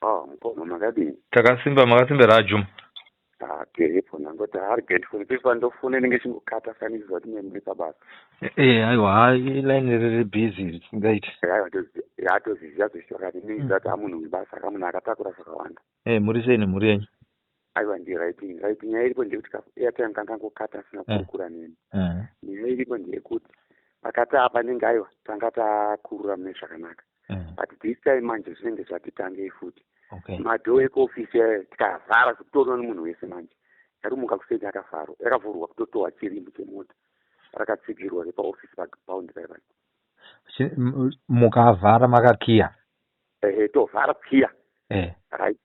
Mukoma makadini? Takasimba makasimbira ajuma. Gerepo nangoti hari getfoni pepa ndofone nenge chingokata sanizwa kuti muri pabasa. Aiwa line riri busy risingaiti. Yatoziziva zveshe vakati neizati amunhu webasa akamunhu akatakura zvakawanda. Muri sei nemhuri yenyu? Aiwa ndiraipingi nyaya iripo ndeyekuti airtime kangangokata asina kurukura neni. Nyaya iripo ndeyekuti pakati apa nenge aiwa tanga takurura mune zvakanaka. But this time manje zvinenge zvati tangei futi. Madhoo ekuofisi tikavhara zvekutoona nemunhu wese manje. Yarumuka kuseti yakavhurwa kutotohwa chirimbu chemota. Rakatsigirwa repaofisi pagaundi paipai. Mukavhara makakiya? Tovhara kiya. Right.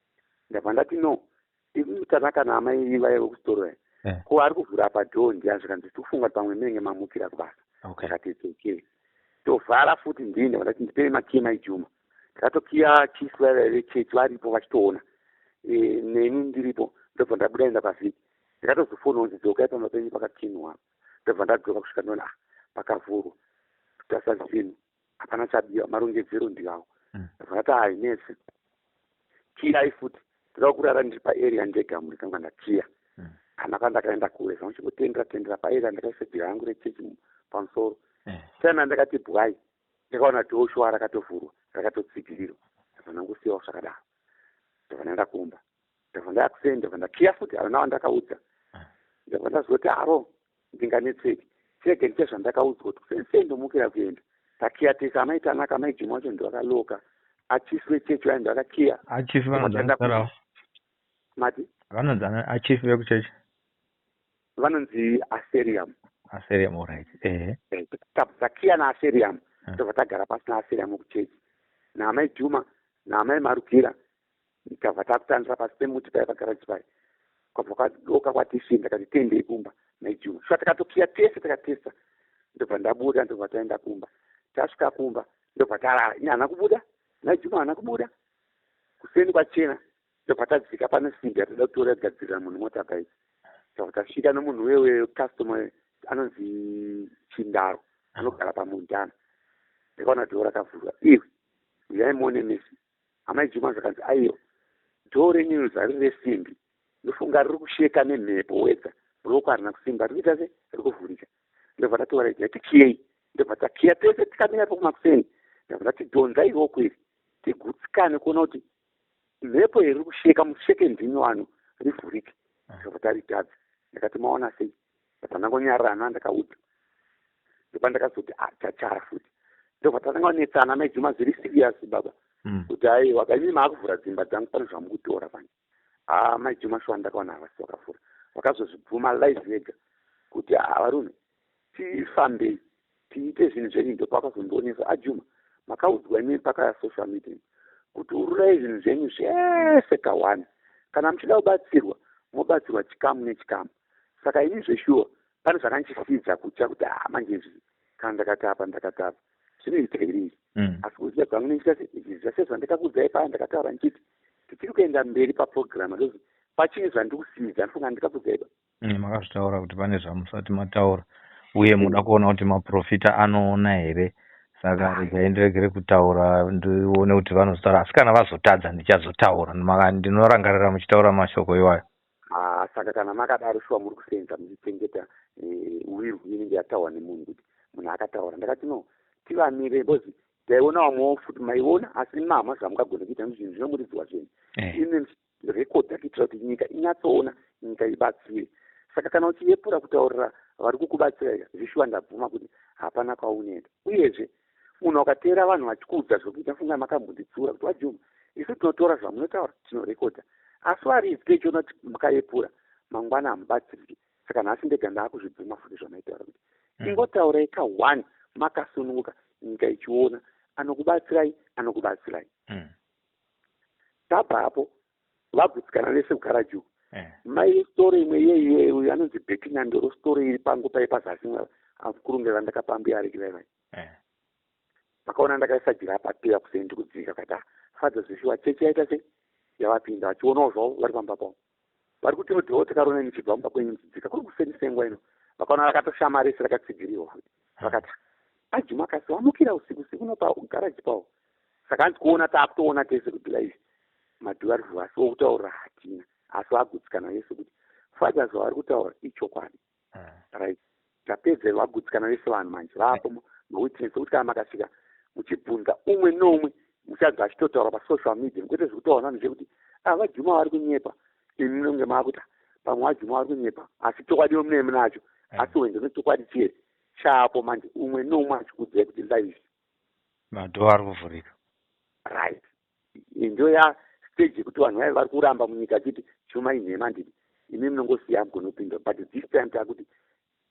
Ndabva ndati no. Tanaka naamai vaya vekusitoro ko ari kuvhura padhoo ndiyazvika ndikufunga pamwe menge mamukira kubasa. Akati it's okay. Tovhara futi ndine vandati ndipei makiya maijuma. Ndakatokiya chisu vechechi varipo vachitoona. Neni ndiripo ndobva ndabuda enda pavhiki. Ndakatozofonawo ndidzokai pamapenyu pakakinwa. Ndobva ndadzoka kusvika ndona pakavhurwa. Kutasa zvinhu hapana chabiwa marongedzero ndiwawo. Ndobva ndati hainesi. Kiyai futi. Ndinoda kurara ndiri paarea ndega ndikanga ndakiya. Kana pandakaenda kure zvamuchingotendera paarea ndakaisa bhira rangu rechechi pamusoro. Tena ndakati bwai. Ndakaona dhoo rakatovhurwa rakatotsigirirwa. Ndobva ndangusiyawo zvakadaro. Ndobva ndaenda kumba. Ndobva ndakuseni ndobva ndakiya futi haruna wandakaudza. Ndobva ndazoti haro ndinganetseki. Chege ndiche zvandakaudzwa kuti sei ndomukira kuenda. Takiya tese amai tanaka amai Juma wacho ndowakaloka. Achifu wechechi wayo ndowakakiya. Achifu vanonzi Mati? Vanonzi achifu vekuchechi? Vanonzi Aserium. Aserium, alright. Takiya naAserium. Ndobva tagara pasi naAserium kuchechi. Naamai Juma naamai Marukira. Ndikabva takutandira pasi pemuti paya pagaraji paya. Kwabva kwadoka kwatishi ndakati tendei kumba naijuma. Saka takatokiya tese takatesa. Ndobva ndabuda ndobva taenda kumba. Tasvika kumba ndobva tarara. Ini hana kubuda. Naijuma hana kubuda. Kuseni kwachena. Ndobva tadzika pane simbi yatoda kutora kugadzirira munhu mota bhaiki. Ndobva tasvika nomunhu wekastoma anonzi Chindaro. Anogara paMundana. Ndikaona dhoo rakavhurwa. Iwe uyai muone mesi. Amai Juma zvakanzi aiyo. Dhoo renyu zari resimbi. Ndofunga riri kusheka nemhepo wedza. Roko harina kusimba rikuita se rikuvhurika. Ndobva tatora idea tikiyei. Ndobva takiya tese tikamira pokumakuseni. Ndobva ndati dhonzaiwo kweri. Tigutsikane kuona kuti mhepo iri kusheka musheke ndini wano rivhurike. Ndobva taritadza. Ndakati maona sei. Ndobva ndangonyarara ndakaudza. Ndobva ndakazoti tachara futi. Ndobva tatanga mai Juma zviri serious baba. Kuti hai wakanyima maakuvhura dzimba dzangu pane zvamukutora pano. Mai Juma shwa ndakaona havasi vakavhura. Vakazozvibvuma live vega kuti varume tifambei tiite zvinhu zvenyu. Ndopa vakazondionesa Ajuma makaudzwa imi paka social media kuti ururai zvinhu zvenyu zvese kawani. Kana muchida kubatsirwa mobatsirwa chikamu nechikamu. Saka ini zveshuwa pane zvakandichifidza kutya kuti manje kana ndakatapa zvinoita iri. Asi kuziva kwangu nechita sezvandakakuudzai paya ndakataura ndichiti tichiri kuenda mberi paprogiramu ndozi pachine zvandikusimidza ndifunga ndikakuudzai pa. Makazvitaura kuti pane zvamusati mataura uye muda kuona kuti maprofita anoona here. Saka regai ndiregere kutaura ndione kuti vanozotaura. Asi kana vazotadza ndichazotaura. Ndinorangarira muchitaura mashoko iwayo. Saka kana makadaro shuwa muri kusenza muchichengeta uvirwi inenge yataurwa nemunhu kuti munhu akataura. Ndakati no tivamire bozi taiona vamwewo futi maiona asi mama zvamungagona kuita zvinhu zvinomuridzwa zvenyu. Ine rekodhi yakuitira kuti nyika inyatsoona nyika ibatsire. Saka kana uchiyepura kutaurira vari kukubatsira zvishuwa ndabvuma kuti hapana kwaunoenda. Uyezve munhu akateera vanhu vachikuudza zvokuita funga makambondidzura kuti Wajuma isu tinotora zvamunotaura tinorekodha. Asi varizi techiona kuti makayepura mangwana hamubatsiriki. Saka nhasi ndega ndaakuzvibvuma futi zvamaitaura kuti ingotaurai ka1 makasununguka nyika ichiona anokubatsirai. Tabva hapo vabvutsikana vese kugara juu. Mai story imwe iyeyo anonzi Bekinyandoro story iri pangu pai pazasi kurungera ndakapambira ari kivai. Vakaona ndakaisa jira papira kusendi kudzika kata fadza zvishuwa chechi yaita se yavapinda vachionawo zvavo vari pamba pavo. Vari kuti odhiwo takarona nichibva mumba kwenyu muchidzika kuri kuseni sengwa ino. Vakaona rakatoshamarisa rakatsigiriwa futi. Vakati Ajuma kasi wamukira usiku unopa garaji pavo. Saka handikuona taakutoona tese kuti live madhuva ari vhasi wokutaurira hatina asi wagutsikana vese kuti faja zvavari kutaura ichokwadi right tapedza vagutsikana vese vanhu manje vapo mawitness kuti kana makasvika muchibvunza umwe nomwe muchabva achitotaura pasocial media mukwete zvekutaura vanhu zvekuti vajuma vari kunyepa imi munenge makuti pamwe vajuma vari kunyepa asi chokwadi mune munacho asi wende nechokwadi chiri chapo manje umwe nomwe achikudzai kuti live madhoo ari kuvhurika right ndo ya stage yekuti vanhu vaiva vari kuramba munyika achiti chuma inhema ndidi imi munongosiya mugonopinda but this time takuti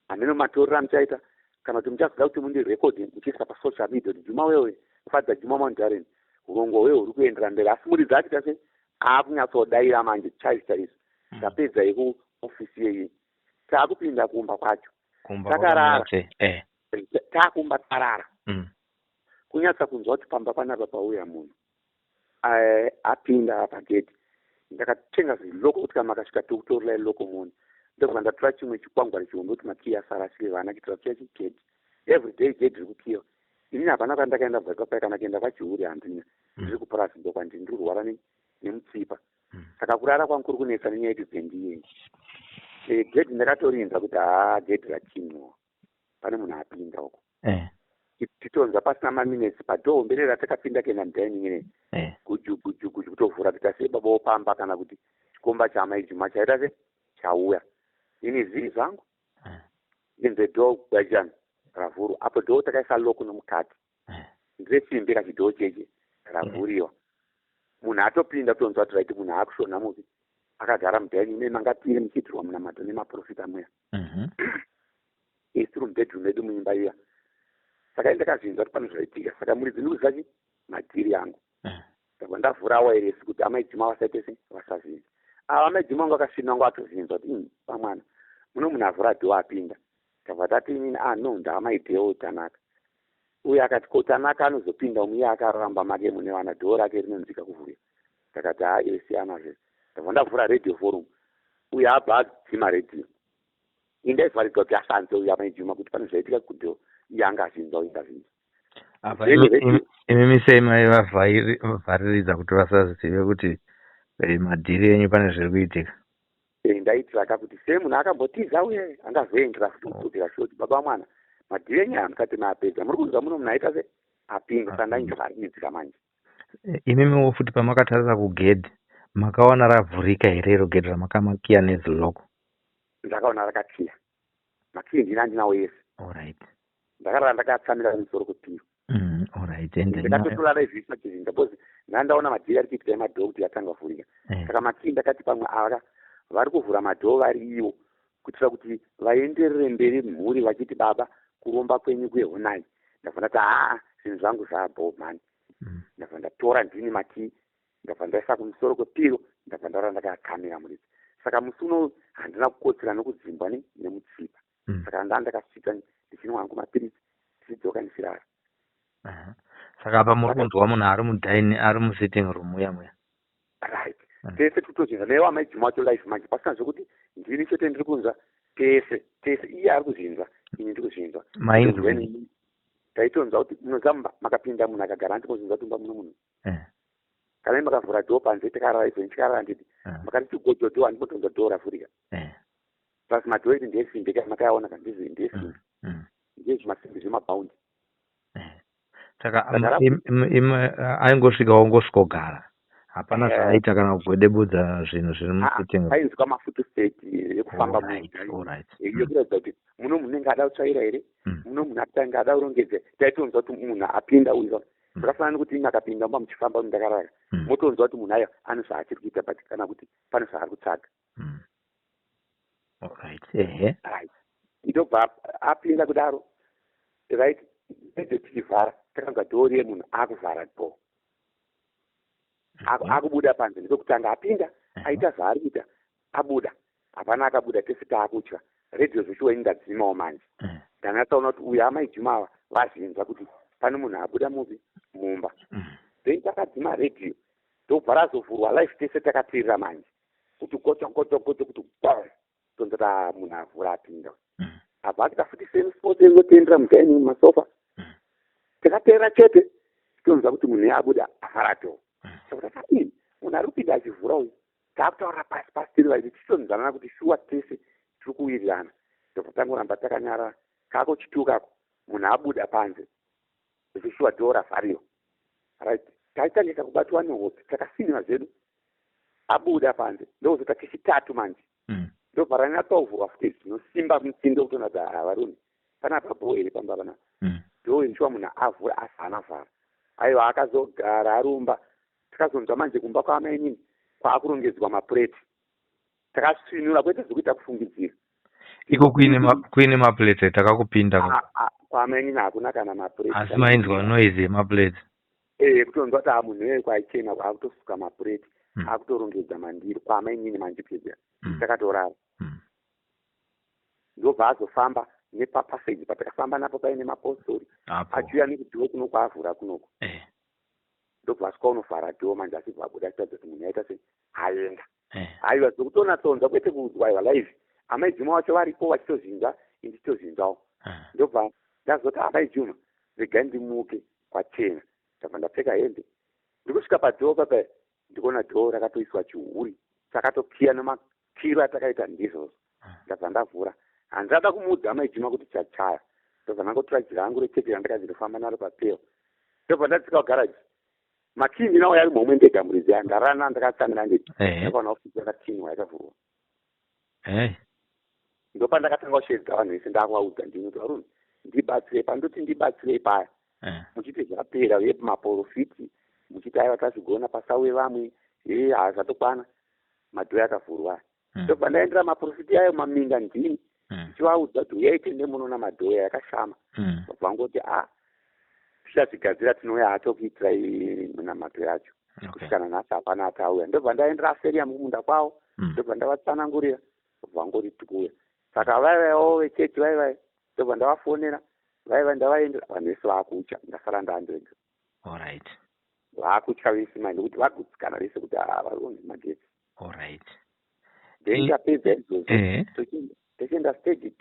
hameno matorera muchaita kana kuti muchazoda kuti mundirekodi muchiisa pasocial media kuti juma wewe fadza juma mountain urongo wewe uri kuendera mberi asi muri dzati tase aakunyatsodaira manje chaizvo tapedza yekuofisi yeyi taakupinda kumba kwacho takarara taakumba tarara kunyatsa kunzwa kuti pamba panapa pauya munhu apinda pagedhi ndakatenga zviloko kuti kana makasvika tokutorera iloko munhu ndobva ndatora chimwe chikwangwari chihombe kuti makiyi asarashire vana kuitira kuchiya chigedhi everyday gedhi riri kukiwa inini hapana kana ndakaenda bvaikapai kana kuenda kwachiuri handina ndiri kupurazindo kwandiri ndiri kurwara nemutsipa saka kurara kwangu kuri kunetsa nenyaya yekuti bhendiyeyi gedhi ndakatorinza kuti gedhi rachinwa pane munhu apinda uko titonza pasina maminitsi padhoo mberi ratakapinda kuenda mudainingine guju kutovhura kuti sei baba wopamba kana kuti chikomba chamaijuma chaita se chauya ini zii zangu inze dhoo gwajani ravhurwa apo dhoo takaisa loko nomukati ndiresimbi kachidhoo cheche ravhuriwa munhu atopinda tonzwa kuti raiti munhu aakushona mupi akagara mudainingine mangapiri muchiitirwa munamato nemaprofita mweya isi tiri mubedroom medu muimba iya saka ndakazvinzwa kuti pane zvaitika saka muri dzinuri madhiri angu saka ndavhura wairesi kuti amaijima vasaite se vasazinza ava amaijima angu akasvina angu atozinzwa kuti pamwana muno munhu avhura dhoo apinda tabva tati inini no ndaamaidhewo tanaka uye akati ko tanaka anozopinda umuye akaramba make mune vana dhoo rake rinonzika kuvhurika takati esi anazve tabva ndavhura radio forum uye abva adzima radio indaivharirwa kuti asanze uye amaijima kuti pane zvaitika kudhoo yanga azinza uingazinza apa imi misei maivavhariridza kuti vasazive kuti madhiri enyu pane zviri kuitika ndaitira kakuti sei munhu akambotiza uye angazoendera futi shoti baba mwana madhiri enyu hamukati maapedza muri kunzwa muno munhu aita se apinda sandainjovaridzika manje imimiwo futi pamakatarisa kugedhi makaona ravhurika here iro gedhi ramakamakiya neziloko ndakaona rakakiya makiyi ndina handinawo yese alright ndakarara ndakatsamira musoro kutiyo alright ndakatotora raivhisa chizinda bcause ndandaona madhiri ari kuitika emadhoo kuti yatanga kuvhurika saka makiyi ndakati pamwe ava vari kuvhura madhoo variivo kuitira kuti vaenderere mberi mhuri vachiti baba kuromba kwenyu kwehonai ndabva ndati zvinhu zvangu zvabho mani ndabva ndatora ndini makiyi ndabva ndaisa kumusoro kwepiro ndabva ndaura ndakakamira muridzi saka musi uno handina kukotsera nokudzimbwa nemutsipa saka ndakasvika ndichinwa hangu mapiritsi tichidzoka ndichirara saka apa muri kunzwa munhu ari mudaini ari musitting room muya right tese tutozvinza naiwo amaijima wacho life manje pasina zvekuti ndini chete ndiri kunzwa tese iye ari kuzvinzwa ini ndiri kuzvinzwa taitonzwa kuti munozamba makapinda munhu akagara handimozvinzwa kuti mba muno munhu kana makavhura dhoo panze takarara izvo ndichikarara nditi makati chigodhodho handimotonzwa dhoo ravhurika pasi madhoo iti ndesimbi kai makayaona kandizi ndesimbi ndezvimasimbi zvemabhaundi saka aingosvika wongosvikogara hapana zvaaita kana kugwedebudza zvinhu zviri musitting ainzwa mafutostate ekufamba iyo kuratidza kuti muno munhu nenge ada kutsvaira here muno munhu atanga ada kurongedza taitonzwa kuti munhu apinda uyo zvakafanana nekuti imi akapinda mba muchifamba mundakarara motonzwa kuti munhu aya ane zvaachiri kuita but kana kuti pane zvaari kutsvaga ndobva apinda kudaro right ede tichivhara takanzwa dhoo riye munhu akuvhara dhoo akubuda panze ndipekutanga apinda aita zvaari kuita abuda hapana akabuda tese taakutya radio zveshuwa ingadzimawo manje ndanatsaona kuti uyu amaijuma ava vazinza kuti pane munhu abuda mupi mumba then takadzima radio ndobva razovhurwa life tese takateerera manje kuti kocho kuti tonzota munhu avhura apinda abva akita futi same sport engoteendera mudaini mumasofa takateerera chete tonzwa kuti munhu abuda avhara dhoo saka munhu munhu ari kupinda achivhura uyu taakutaurira pasi pasi tiri vaiti tichitonidzana kuti shuwa tese tiri kuwirirana ndobva tangoramba takanyarara kako chitukako munhu abuda panze zvichishuwa dhoo ravhariwa right taitangisa kubatwa nehope takasinima zvedu abuda panze ndozota kechitatu manje ndobva ranyatsauvhurwa futi zvinosimba mutsindo kutona kuti varume panapa bhoo iri pamba pana dhoo iri shuwa munhu avhura asi haana vhara aiwa akazogara arumba takazonzwa manje kumba kwaamainini kwaakurongedzwa mapureti takasvinura kwete zvekuita kufungidzira iko kuine mapureti atakakupinda kwaamainini hakuna kana mapureti asi mainzwa noise yemapureti kutonzwa kuti munhu weye kwaichena kwaakutosuka mapureti akutorongedza mandiro kwaamainini manje pedza takatorara ndobva azofamba nepapaseji patakafamba napo paine mapostori achiuya nekudhoo kuno kwaavhura kunoko ndobva asvika unovhara dhoo manje achibva abuda achitaridza kuti munhu aita sei aenda aiwa zvekutonatsonza kwete kuudzwaiwa live amaijuma wacho varipo vachitozvinza indichitozvinzawo ndobva ndazoti amaijuma regai ndimuke kwachena ndabva ndapfeka hembe ndikusvika padhoo papa ndikuona dhoo rakatoiswa chihuri takatokiya nemakiro atakaita ndizvozvo ndabva ndavhura handada kumuudza amaijuma kuti chachaya ndobva ndangotora jira rangu rechepi randakazirifamba naro papeo ndobva ndadzika kugaraji makii ndinawo yari momwe ndega muridzi ndarana ndakatsamira ndeti ndakaona ofisi yakatinwa yakavhurwa ndopa ndakatanga kushedza vanhu vese ndakuvaudza ndinoti varume ndibatsirei pandoti ndibatsirei paya muchiti zvapera uye maprofiti muchiti aiva tazvigona pasauye vamwe hazvatokwana madhoo akavhurwa ndobva ndaendera maprofiti ayo maminda ndini ndichivaudza kuti uyai tende munoona madhoo yakashama ndobva ngoti tichazvigadzira tinouya hato kuitirai munamato yacho kusvikana nhasi hapana atauya ndobva ndaendera aferiya mumunda kwavo ndobva ndavatsanangurira ndobva ngoti tikuya saka vaivaiwo vechechi vaivai ndobva ndavafonera vaivai ndavaendera vanhu vese vaakutya ndasara ndandega alright vaakutya vese mai nekuti vagutsikana vese kuti varonzi magetsi alright then tapedza izvozvo tochienda stage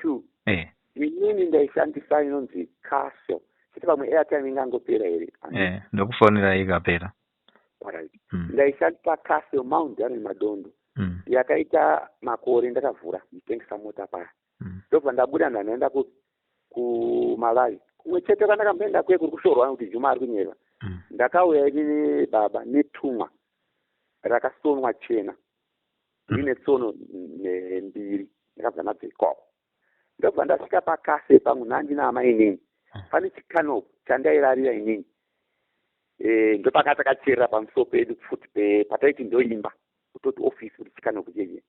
2 inini ndaishandisa inonzi casio chiti pamwe airtime ingangopera here ndokufonera ikapera alright ndaishandisa casio mount ari madondo yakaita makore ndakavhura nditengesa mota paya ndobva ndabuda ndanoenda kumalawi kumwe chete kandakamboenda kwe kuri kushorwa kuti juma ari kunyerwa ndakauya ini baba netumwa rakasonwa chena ine tsono mbiri ndakabva nabva ikoko ndobva ndasvika pakase pamwe nhandina amainini pane chikanopu chandairarira inini ndopaka takacherera pamusoro pedu futi pataiti ndoimba kutoti ofisi kuti chikanopu cheche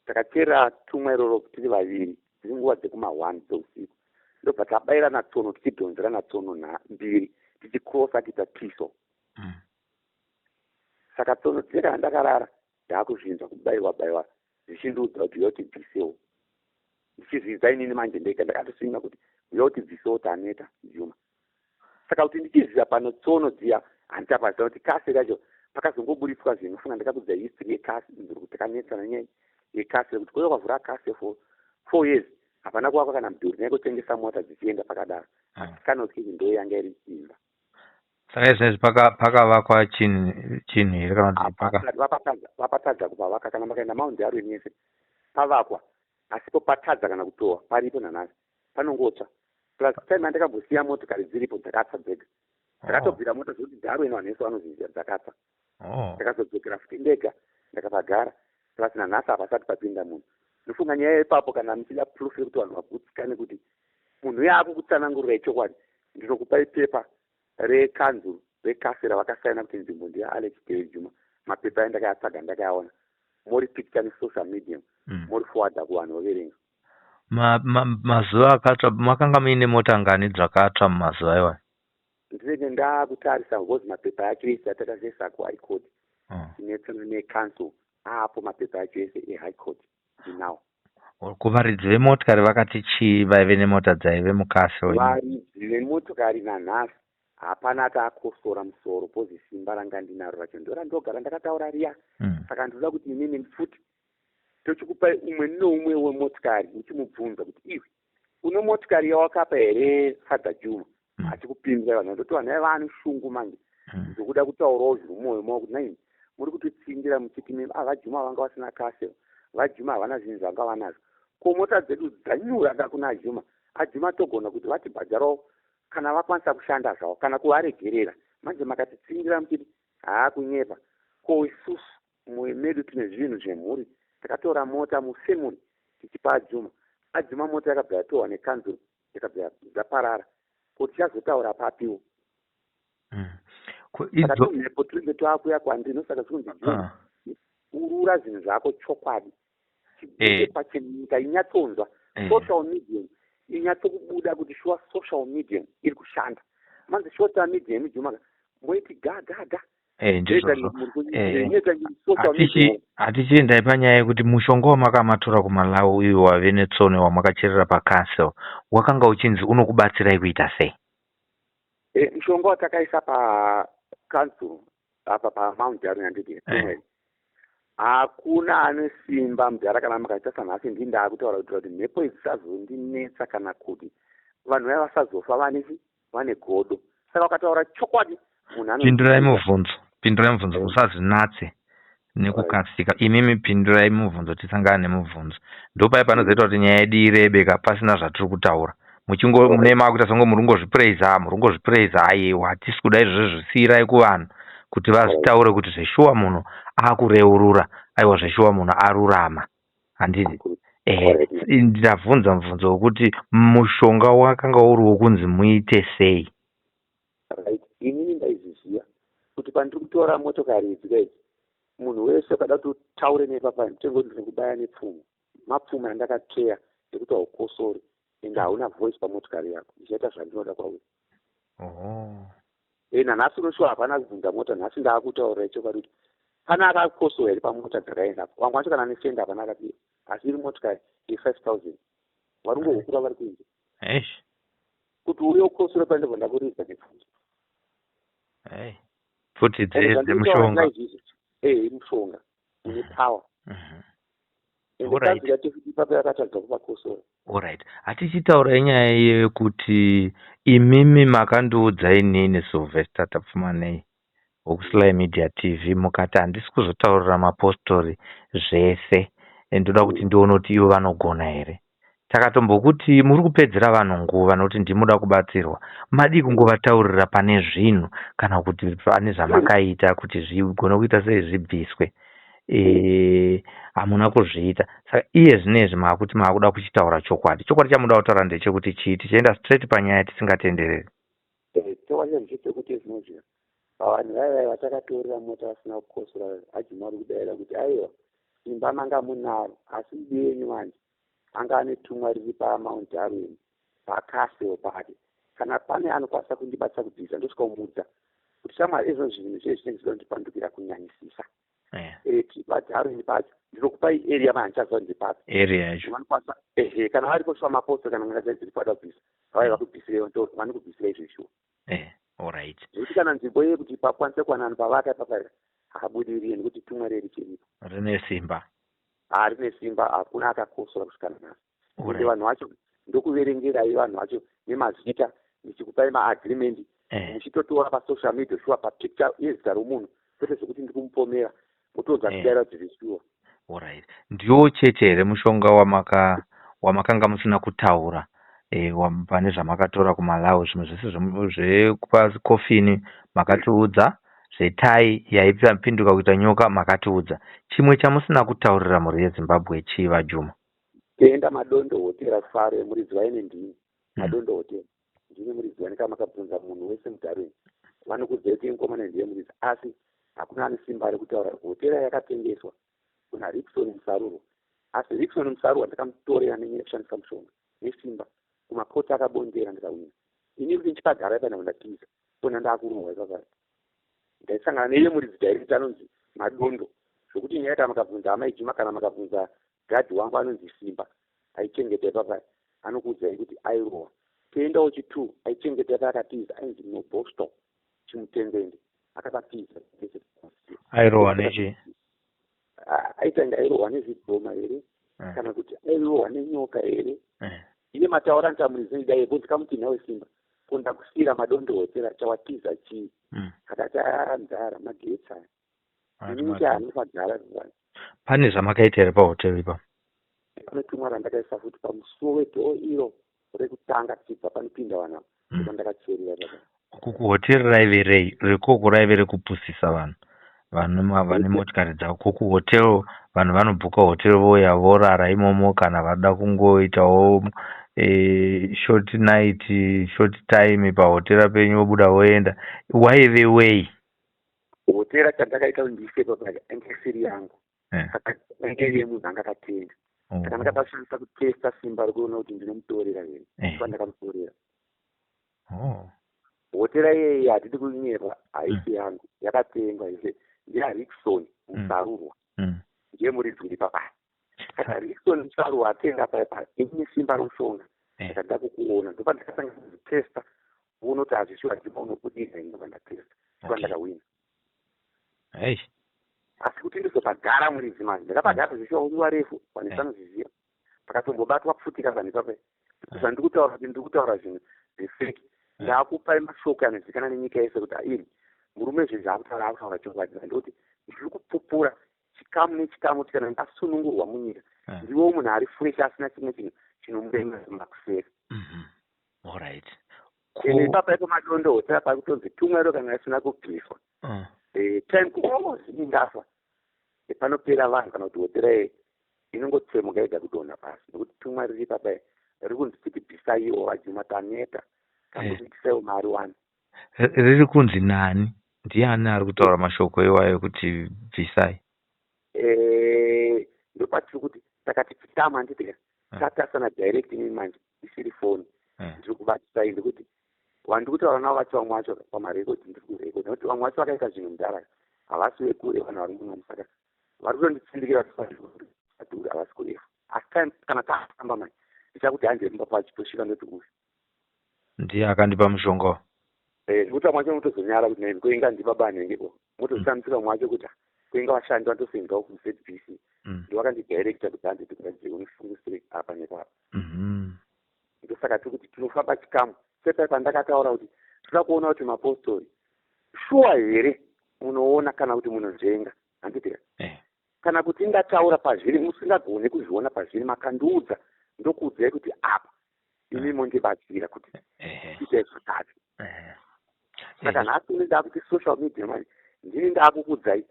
takacherera tumwa iroro tiri vaviri dziri nguva dzekuma1 dzeusiku ndobva tabayira natsono tichidhonzera natsono mbiri tichikrosa tiita tiso saka tsono tinekana ndakarara ndaakuzvinzwa kubayiwa zvichindiudza kuti yoti bvisewo ndichizvidza inini manje ndega ndakatosvina kuti yoti bvisewo taneta juma saka kuti ndichizvidza pano tsono dziya handichapaziva kuti kasi racho pakazongoburitswa zvinofunga ndakabudza history yekasi ndiri kuti takanetsana nyaya yekasi rekuti kwaiva kwavhura kasi for 4 years hapana kuvakwa kana mudhuri nekutengesa mota dzichienda pakadaro asi kanoti ndo yanga iri simba saka izvezvi pakavakwa chinhu here kana kuti vapatadza kupavaka kana makaenda maundi arweni yese pavakwa asipo patadza kana kutowa paripo nanhasi panongotsva plus time andakambosiya motokari dziripo dzakatsa dzega ndakatobvira mota zvokuti dharweni vanhu vese vanozviziva dzakatsa ndakazodzokera futi ndega ndakapagara plus nanhasi hapasati papinda munhu ndofunga nyaya ipapo kana muchida proof yekuti vanhu vagutsikane kuti munhu uye akukutsanangurirai chokwadi ndinokupai pepa rekanzuru rekasi ravakasaina kuti nzvimbo ndiya Alex Juma mapepa endakayatsvaga ndakayaona muri picture nesocial media muri forwarda kuvanhu vaverenga mazuva akatsva makanga muine mota ngani dzakatsva mumazuva iwayo ndinenge ndakutarisa because mapepa yacho ese atakazesa kuhigh court tinetsana necouncil apo mapepa yacho ese ehigh court ndinawo kuvaridzi vemotokari vakati chii vaive nemota dzaive mukasi varidzi vemotokari nanhasi hapana ataakosora musoro pozi simba ranga ndinaro racho ndora ndogara ndakataura riya saka ndoda kuti inini futi tochikupai umwe neumwe wemotokari uchimubvunza kuti iwe une motokari yawakapa here Father Juma achikupindura vanhu ndoti vanhu vaiva neshungu manje ndokuda kutaurawo zviri mumwoyo mavo kuti naini muri kutotsinga makatsingira muchiti vajuma vanga vasina kase, vajuma havana zvinhu zvanga vanazvo. Ko mota dzedu dzanyura da kuna ajuma. Ajuma togona kuti vatibhadharawo kana vakwanisa kushanda zvavo kana kuvaregerera. Manje makatitsingira muchiti kunyepa. Ko isusu mumwe medu tine zvinhu zvemhuri, takatora mota mufemuri tichipa ajuma. Ajuma mota yakabva yatorwa nekanzuru yakabva yaparara. Ko tichazotaura papiwo. Saka tumhepo tinenge taakuya kwandino, saka zvikunzi urura zvinhu zvako chokwadi. Chibve pachenyika inyatsonzwa social medium inyatsokubuda kuti shuwa social medium iri kushanda. Manzi short medium juma moiti gaga. Hatichiendai panyaya yekuti mushonga wamakamatora kuMalawi uyu wave netsono wamakacherera paCancel wakanga uchinzi unokubatsirai kuita sei? Mushonga watakaisa paCancel apa paMount Aruna ndidi. Hakuna ane simba mudhara kana makaita sanhasi ndindaa kutaura kuti mhepo dzisazondinetsa kana kuti vanhu vaya vasazofa vane godo. Saka wakataura chokwadi munhu pindurai mubvunzo musazinatse nekukasika. Imimi pindurai mubvunzo tisangane nemubvunzo. Ndopai panozoita kuti nyaya yedu irebeka pasina zvatiri kutaura. Munema kuita songo murungozvipraisa aiwa hatisi kuda izvozvo zvisiyirai kuvanhu kuti vazitaure kuti zveshuwa munhu akureurura, aiwa zveshuwa munhu arurama. Handiti? Ndabvunza mubvunzo wekuti mushonga wakanga uri wokunzi muite sei? Inini ndaizviziva kuti pandiri kutora motokari idzi munhu wese kada kutaure nepapa nditengo ndiri kubaya nepfumo. Mapfumo andakateya ekuti haukosori ende hauna voice pamotokari yako. Ndichaita zvandinoda kwauri. Nanhasi unoshuwa hapana kubvunza mota, nhasi ndaakutaura chokwadi kuti pana akakosora here pamota dzakaendapo. Vamwe vacho kana nefenda hapana akapira. Asi iri motokari ye5,000. Varungohukura vari kuinze. Kuti uye ukosore pandibva ndakuridza nepfumo. Futi dzemushonga. Mushonga une power. Yakatadza kubakosora. Alright. Hatichitaura nyaya yekuti imimi makandiudza inini Sylvester Tapfumanei wokuSly Media TV mukati handisi kuzotaurira mapostori zvese. Ndoda kuti ndione kuti ivo vanogona here. Takatombokuti muri kupedzera vanhu nguva nokuti ndimuda kubatsirwa. Madi kungovataurira pane zvinhu kana kuti pane zvamakaita kuti zvigone kuita sei zvibviswe. Hamuna kuzviita. Saka iye zvinezvi maakuti maakuda kuchitaura chokwadi. Chokwadi chamuda kutaura ndechekuti chii? Tichienda straight panyaya tisingatendereri. Chokwadi ndechekuti zvinozvino vanhu vaya vatakatorera mota vasina kukosora ajuma ari kudaira kuti aiwa imba manga munaro asi iyenyu manje anga ane tumwa riri paMount Aruna paCancel pake. Kana pane anokwanisa kundibatsira kubvisa ndosvikaumudza kuti shamwari izvo zvinhu zvinenge zvinoda kundipandukira kunyanyisisa. Aruna pacho ndinokupai area mandichaziva ndipapi. Area yacho. Vanokwanisa kana varipo shuwa maposto kana ngazai dziri kwada kubvisa. Vaya vakubvisireyo ndo vanokubvisira izvo. Alright. Zvekuti kana nzvimbo yekuti pakwanise kuwana vanhu pavaka papaya habudiriri nekuti tumwa reri chiripo. Rine simba. Rine simba, hakuna akakosora kusvikana nhasi. Ende vanhu vacho ndokuverengerai vanhu vacho nemazita ndichikupai maagreement muchitotora pasocial media shuwa papicture yezita romunhu kwete zvekuti ndiri kumupomera motodza kudaira kuti zvishuwa. Alright. Ndiwo chete here mushonga wamakanga musina kutaura pane zvamakatora kuMalawi zvimwe zvese zvekofini makatiudza, zvetai yaipinduka kuita nyoka makatiudza. Chimwe chamusina kutaurira mhuri yeZimbabwe chiva Juma? Tenda madondo hotera Faro muridzi waine ndini. Madondo hotera ndine muridzi wanika makabvunza munhu wese mutarweni vanokudza kuti ingomana ndiye muridzi asi hakuna ane simba rekutaura. Hotera yakatengeswa kuna Rickson Musaruro asi Rickson Musaruro ndakamutorera nenyaya yekushandisa mushonga nesimba kumakoti akabondera ndikawina. Ini kuti ndichikagara pana ndatiza kona ndakurohwa ikakati ndaisangana neiye muridzi director anonzi Madondo zvokuti nyaya kana makabvunza amaijima kana makabvunza gadhi wangu anonzi Simba aichengeta papaya anokuudzai kuti airohwa. Toendawo chitu aichengeta pakatiza ainzi Nobosto chimutendende akapatiza airohwa nechi aitanga airohwa nezvidhoma here kana kuti airohwa nenyoka here. Iye mataura ntamuridzi dai bozikamuti nawe Simba kunda kusira Madondo hotera chawatiza chii akati anzara magetsa inini handifagara pane zvamakaita here pahoteri ipapo? pane tumwe randakaisa futi pamusuwo wedhoo iro rekutanga tichibva panopinda vanhu ndakachierera uku kuhoteri raive rei? Rekoko raive rekupusisa vanhu vane motikari dzavo. Kuhotero vanhu vanobhuka hoteri voya vorara imomo, kana vada kungoitawo short night short time pahotera penyu vobuda voenda. Waive wei? hotera chandakaita kuti ndiise papaga engesiri yangu saka engeri yemunhu anga akatenga saka ndakashandisa kutesta simba rekuona kuti ndinomutorera here pandakamutorera. hotera iyeyi hatidi kunyepa, haisi yangu, yakatengwa ise ndiaRickson musarurwa ndiye muridzi uri papai. Saka Rickson musarurwa atenga paipa ine simba roshonga, saka ndakukuona ndopandakatanga kuzitesta kuona kuti hazvishuwa ndima unobudira ino pandatesta pandakawina. Asi kuti ndizopagara muridzi manje ndakapagara zvishuwa nguva refu vanisanoziziva pakatombobatwa kufutika vanhu ipapai kuti zvandikutaura kuti ndikutaura zvinhu zvefeki. Ndakupai mashoko anozivikanwa nenyika yese kuti airi murume zvezvaakutaura akutaura chokwadi, ndokuti ndiri kupupura chikamu nechikamu kuti kana ndasunungurwa munyika ndiwo munhu ari fresh asina chimwe chinhu chinomuremakuseri. Ipapai pamadondo hotera pai kutonzi tumwe ro kana risina kubviswa time almost indafa panopera vanhu kana kuti hotera iyi inongotsemuka yega kudonha pasi nekuti tumwe riri papai riri kunzi kuti bvisaiwo vajuma taneta kangoitisaiwo mari wani. Riri kunzi nani? Ndiani ari kutaura mashoko iwayo ekuti bvisai? Ndopatiri kuti takati chitama handiti tatasana direct ini manje isiri foni ndiri kubatisai ndekuti wandiri kutaura navo vacho vamwe vacho pamarekodi ndiri kurekodi nekuti vamwe vacho vakaita zvinhu mudhara havasi vekure vanhu vari muno musaka vari kutonditsindikira kuti havasi kurefu. Asi time kana taafamba manje ndichakuti handirumba pachitosvika ndoti uyu ndiye akandipa mushonga nekuti vamwe vacho unotozonyara kuti nai koinga ndipa banhengepo motozvisamisira vamwe vacho kuti kuinga vashandi vatosenzawo kuZBC ndovakandidhirecta kuti handiti kuti unifungisire apa nepapa. Ndosaka tiri kuti tinofamba chikamu sepai pandakataura kuti toda kuona kuti mapostori shuwa here munoona kana kuti munonzvenga handiti kana kuti ndataura pazviri musingagone kuzviona pazviri makandiudza ndokuudzai kuti apa imi mondibatsira kuti itai zvakati. Saka nhasi ndakuti social media manje ndini ndakukudzai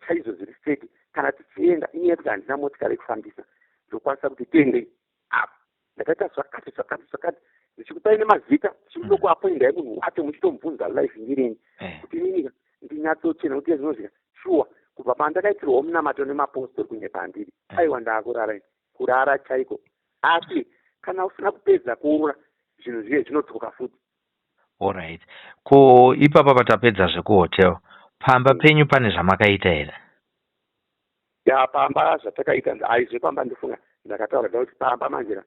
chaizvo zviri straight. Kana tichienda inyaya kuti handina motikari yekufambisa ndokwanisa kuti tiendei apa ndakaita zvakati ndichikupai nemazita tichikutokuapoindai munhu wacho muchitomubvunza life ndireni kuti inini ndinyatsochena kuti zvinozvika shuwa kubva pandakaitirwawo munamato nemapostori kunyepa handiri aiwa ndaakurara kurara chaiko. Asi kana usina kupedza kuura zvinhu zviye zvinotoka futi. Alright. Ko ipapa patapedza zvekuhotel pamba penyu pane zvamakaita here? Ya pamba zvatakaita aizve pamba ndifunga ndakataura kuti pamba manjera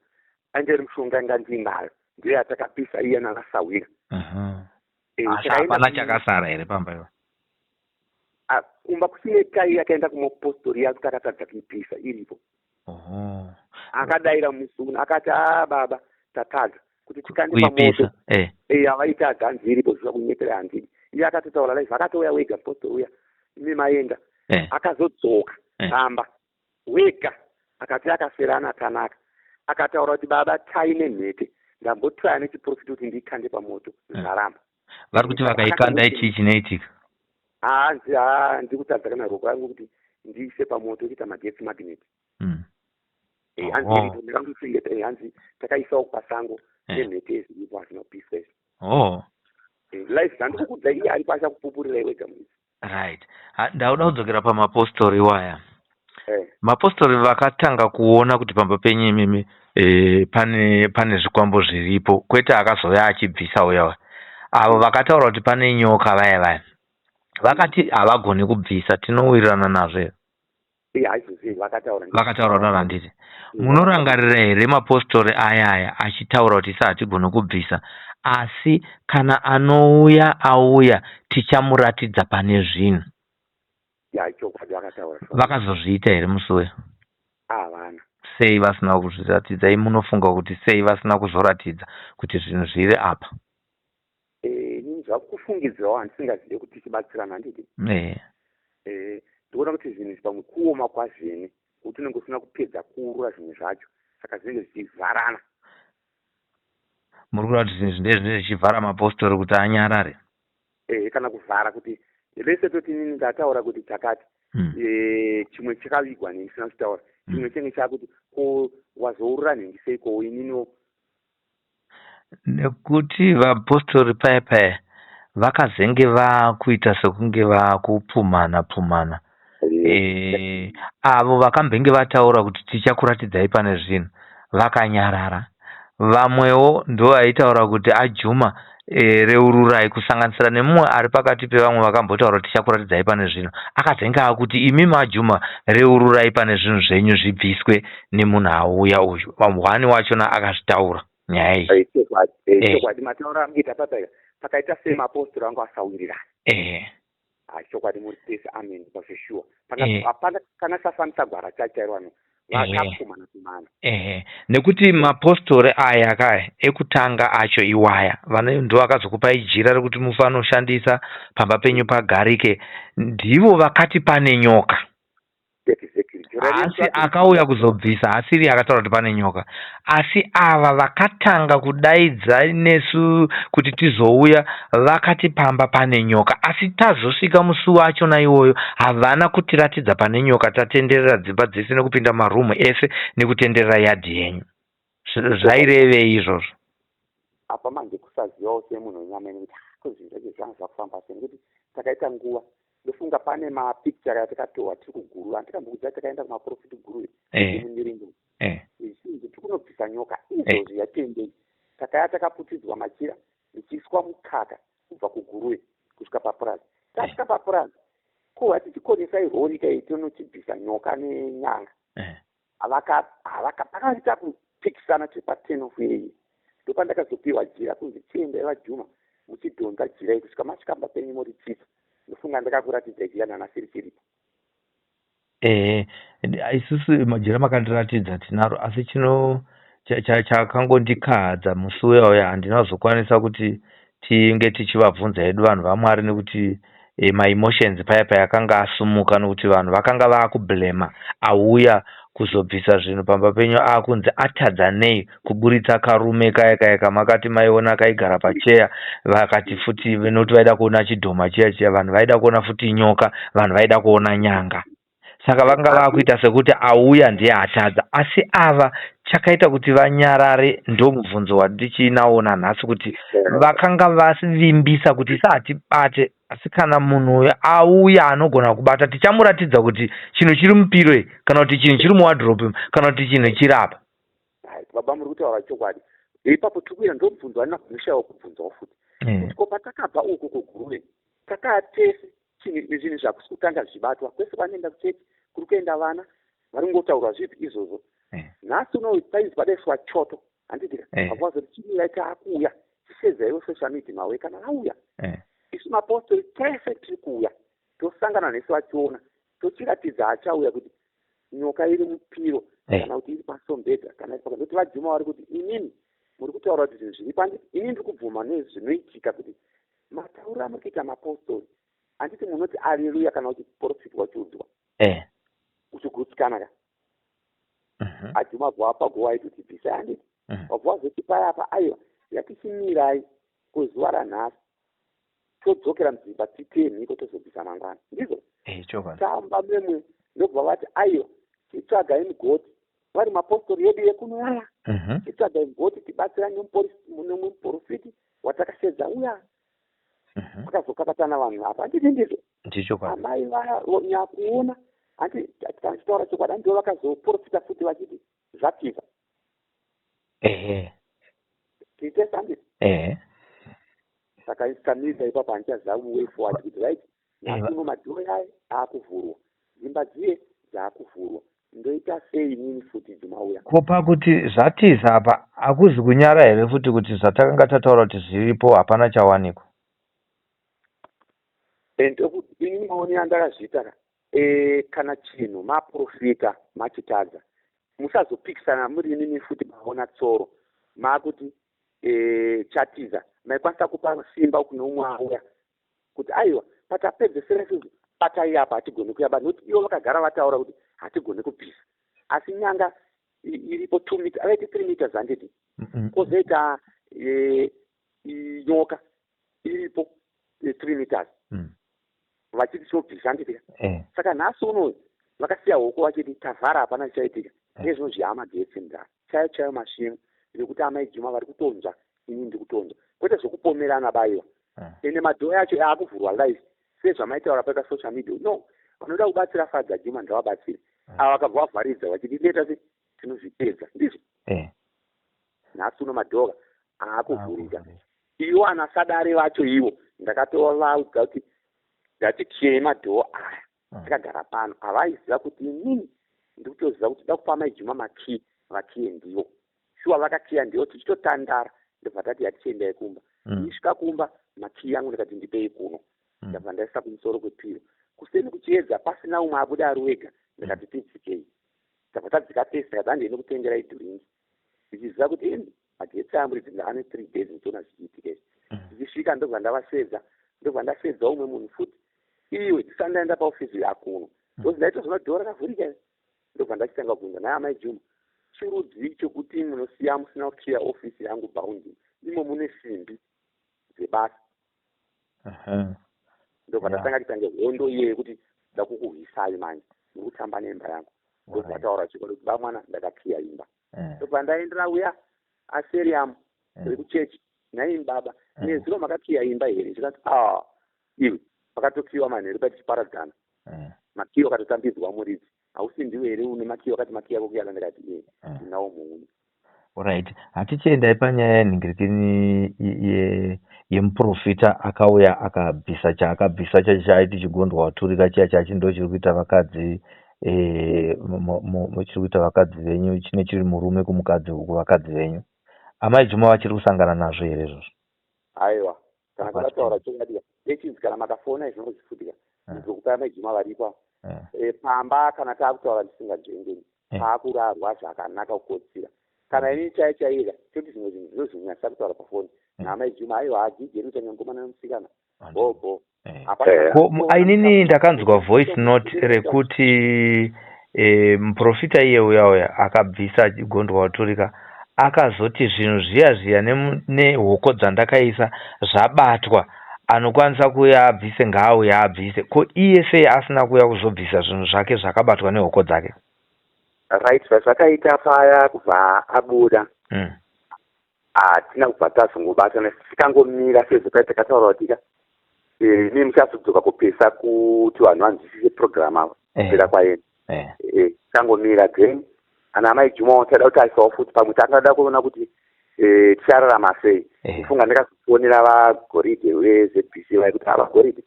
angeri mushonga anga ndinayo ndiye yatakapisa iye nakasawira. Hapana chakasara here pamba iwa? Kumba kusine kai yakaenda kumapostori yakuti akatadza kuipisa iripo. Akadaira musuna akati baba tatadza kuti tikandipa moto avaitadza hanzi iripo zviva kunyepera handiri. Iye akatotaura live akatouya wega postori uya imi maenda akazodzoka pamba wega akati akaserana akanaka akataura kuti baba tai nemhete ndambotwaya nechiprofiti kuti ndikande pamoto ndaramba. Vari kuti vakaikanda chii chinoitika? Hanzi ndiri kutadza kana roko rangu kuti ndiise pamoto kuita magetsi magneti. Hanzi iripo ndakandosingeta hanzi takaisawo pasango nemhete eziripo hazinopisa izvi. Live zvandikukudzai iye ari pasha kupupurira wega muisi. Right. Ndauda kudzokera pamapostori iwaya. Mapostori vakatanga kuona kuti pamba penyu imimi pane zvikwambo zviripo kwete akazouya achibvisa uya avo vakataura kuti pane nyoka vaya vakati havagoni kubvisa tinowirirana nazvo. Vakataura navanditi munorangarira here mapostori aya achitaura kuti isa hatigoni kubvisa asi kana auya tichamuratidza pane zvinhu? Vakazozviita here musuwe? Havana. Sei vasina kuzviratidza? Munofunga kuti sei vasina kuzoratidza kuti zvinhu zviri apa? Inini zvakufungidzirawo handisingazivi kuti tichibatsirana handiti. ndikuona kuti zvinhu izvi pamwe kuoma kwazvene kuti unenge usina kupedza kuurura zvimwe zvacho saka zvinenge zvichivharana. Muri kuona kuti zvinhu zvinenge zvichivhara mapostori kuti anyarare kana kuvhara kuti rese toti inini ndataura kuti takati chimwe chakavigwa neni sina kutaura chimwe chenge chakuti ko wazourura nhengi seiko ininiwo nekuti vapostori paya vakazenge vakuita sekunge vakupumhana avo vakambenge vataura kuti tichakuratidzai pane zvinhu vakanyarara. Vamwewo ndo vaitaura kuti ajuma reururai, kusanganisira nemumwe ari pakati pevamwe vakambotaura kuti tichakuratidzai pane zvinhu akazenge akuti imi majuma reururai pane zvinhu zvenyu zvibviswe nemunhu auya uyu. Wani wachona akazvitaura nyaya iyi. Chokwadi mataura amboita pakaita semapostori angu asawirirana. Chokwadi muri pese amen pasveshuwa hapana kana safanisa gwara chachairwano vakapumana. Nekuti mapostori aya kaya ekutanga acho iwaya ndo vakazokupai jira rekuti mufanoshandisa pamba penyu pagarike, ndivo vakati pane nyoka. Asi akauya kuzobvisa asiri akataura kuti pane nyoka, asi ava vakatanga kudaidza nesu kuti tizouya vakati pamba pane nyoka, asi tazosvika musi wachona iwoyo havana kutiratidza pane nyoka. Tatenderera dzimba dzese nekupinda marumu ese nekutenderera yadhi yenyu. Zvairevei izvozvo? Apa manje kusazivawo semunhu wenyama ine kuti zvinhu zvacho zvanga zvakufamba sei, nekuti takaita nguva ndofunga pane mapicture atakatorwa tiri kuguru andikambokudzai takaenda kumaprofiti guru emiringo izhinji tikunobvisa nyoka izvozvo yatendei takaya takaputidzwa machira ichiiswa mukaka kubva kuguruwe kusvika papurazi. Tasvika papurazi ko hatichikonesai rori kai tonochibvisa nyoka nenyanga pakaita kupikisana tiri pa10 of yei ndopandakazopiwa jira kunzi chiendai vajuma muchidhonza jira iyi kusvika masvika pamba penyu muri tsitsa. Ndofunga ndakakuratidza jira nanasiri chiripo. Isusu majira makandiratidza tinaro, asi chino chakangondikahadza musi uya handinazokwanisa kuti tinge tichivabvunza edu vanhu vaMwari nekuti maemotions paya akanga asumuka nekuti vanhu vakanga vakublema auya kuzobvisa zvinhu pamba penyu akunzi atadza nei kuburitsa karume kaya kamakati maiona kaigara pacheya, vakati futi noti vaida kuona chidhoma chiya vanhu vaida kuona futi nyoka, vanhu vaida kuona nyanga. Saka vanga vakuita sekuti auya ndiye atadza, asi ava chakaita kuti vanyarare. Ndo mubvunzo wandichinaona nhasi kuti vakanga vavimbisa kuti satibate, asi kana munhu uyo auya anogona kubata tichamuratidza kuti chinhu chiri mupiro kana kuti chinhu chiri muwadhiropu kana kuti chinhu chiri apa. Baba muri kutaura chokwadi. Ipapo tikuira ndo mubvunzo wandina kumushawo kubvunzawo futi. Ko patakabva uko kuguruwe takatese zvinhu zvakusitanga zvibatwa kwese vanoenda kuchechi kuri kuenda vana vari kungotaurwa zvipi izvozvo. Nhasi uno painzi padaiswa choto handidira akwazi kuti chimira chaakuuya chisezaiwo social media mawe kana auya isu mapostori tese tiri kuuya tosangana nesu vachiona tochiratidza achauya kuti nyoka iri mupiro kana kuti iri pasombedha kana kuti vajuma vari kuti inini muri kutaura kuti zvinhu zviri pandii, inini ndiri kubvuma nezvinoitika kuti matauro amuri kuita mapostori handiti munoti aleluya kana kuti profiti wachiudzwa uchigutsikana ka ajuma bwapa gowaiti kuti bvisa handiti wabva wazoti payapa aiwa yatichimirai kuzuva ranhasi todzokera mudzimba titemhiko tozobvisa mangwana ndizvo tamba memwe ndobva vati aiwa titsvagai mugoti vari mapostori yedu yekunoyaya titsvagai mugoti tibatsirani nemuprofiti watakashedza uya akazokakatana vanhu apa handiti ndizvo amai nyakuona handi tichitaura chokwadi handivo vakazoprofita futi vachiti zvatiza tiitesa handiti saka kamisa ipapo handichazavi way forward kuti right nasuno madhoo yaye aakuvhurwa dzimba dziye dzaakuvhurwa ndoita sei inini futi dzimauya kopa kuti zvatiza apa hakuzi kunyara here futi kuti zvatakanga tataura kuti zviripo hapana chawanikwa inini maoni andakazviita kana chinhu maprofita machitadza musazopikisana muri inini futi maona tsoro makuti chatiza maikwanisa kupa simba kune umwe auya kuti aiwa patapedze seresu batai apa hatigoni kuyaba nokuti ivo vakagara vataura kuti hatigoni kubvisa asi nyanga iripo 2 meters avaiti 3 meters handiti kozoita nyoka iripo 3 meters vachiti chobvisa handiti saka nhasi uno vakasiya huko vachiti tavhara hapana chichaitika nezvinozviya magetsi ndaa chaiyo mashimo nekuti amai Juma vari kutonzva ini ndiri kutonzva kwete zvokupomerana baiwa ende madhoo yacho aakuvhurwa live sezvamaitaura paka social media no vanoda kubatsira Fadza Juma ndavabatsire ava vakabva vavharidza vachiti leta se tinozvipedza ndizvo nhasi uno madhoo aakuvhurika ivo ana Sadare vacho ivo ndakatovaudza kuti ngatityei madhoo aya tikagara pano havaiziva kuti inini ndiri kutoziva kuti da kupa mai Juma makii vakiye ndivo shuwa vakakiya ndivo tichitotandara ndobva tati yatichiendai kumba ndisvika kumba makii yangu ndikati ndipei kuno ndabva ndaisa kumusoro kwepiro kuseni kuchiedza pasina umwe abuda ari wega ndikati tidzikei ndabva tadzika tese ndikati handiende kutengerai dhiringi ndichiziva kuti magetsi amburidzi ane 3 days nditoona zvichiitika ndichisvika ndobva ndavasvedza ndobva ndasvedza umwe munhu futi iwe tisandaenda paofisi yakuno ndozi ndaita zvinodhoo rakavhurika ndobva ndachitanga kubvunza naye amai Juma chirudzi chokuti munosiya musina kukiya ofisi yangu baundi imo mune simbi dzebasa ndobva ndatanga chitange hondo iye yekuti da kukuhwisai manje ndikutamba nemba yangu ndobva taura chikolo kuti bamwana ndakakiya imba ndobva ndaendera uya aseriamu rekuchechi naimi baba nezuro makakiya imba here ndikati iwe pakatokiwa manheru patichiparadzana makiyo akatotambidzwa muridzi hausi ndiwe here une makiyo akati makiyo ako kuyana ndikati ndinawo muuni right hatichiendai panyaya yenhingirikini yemuprofita akauya akabvisa chaakabvisa chaiti chigondwa waturika chiya chachindo chiri kuita vakadzi chiri kuita vakadzi venyu chine chiri murume kumukadzi kuvakadzi venyu amai Juma vachiri kusangana nazvo here izvozvo aiwa kana kudataura chokadiya echinzi kana makafona zvinozvifutika ndikupa amai Juma varipa pamba kana taakutaura ndisingajengeni paakurarwa zvakanaka kukotsira kana ini chaichaira choti zvimwe zvinhu ndinozvinyasa kutaura pafoni naamai Juma aiwa hadzigeri kutanga ngomana nomusikana bobo inini ndakanzwa voice note rekuti muprofita iye uya akabvisa gondwa waturika akazoti zvinhu zviya nehoko dzandakaisa zvabatwa anokwanisa kuya abvise ngaauya abvise ko iye sei asina kuya kuzobvisa zvinhu zvake zvakabatwa nehoko dzake right zvakaita paya kubva abuda hatina kubva tazongobatana tikangomira sezvo pai takataura kutika ini muchazodzoka kupesa kuti vanhu vanzwisise purogiramu avo kupera kwaeni tikangomira then ana amai Juma tada kuti aisawo futi pamwe takada kuona kuti tichararama sei kufunga ndakazofonera vagoridhe veZBC vaikuti avagoridhe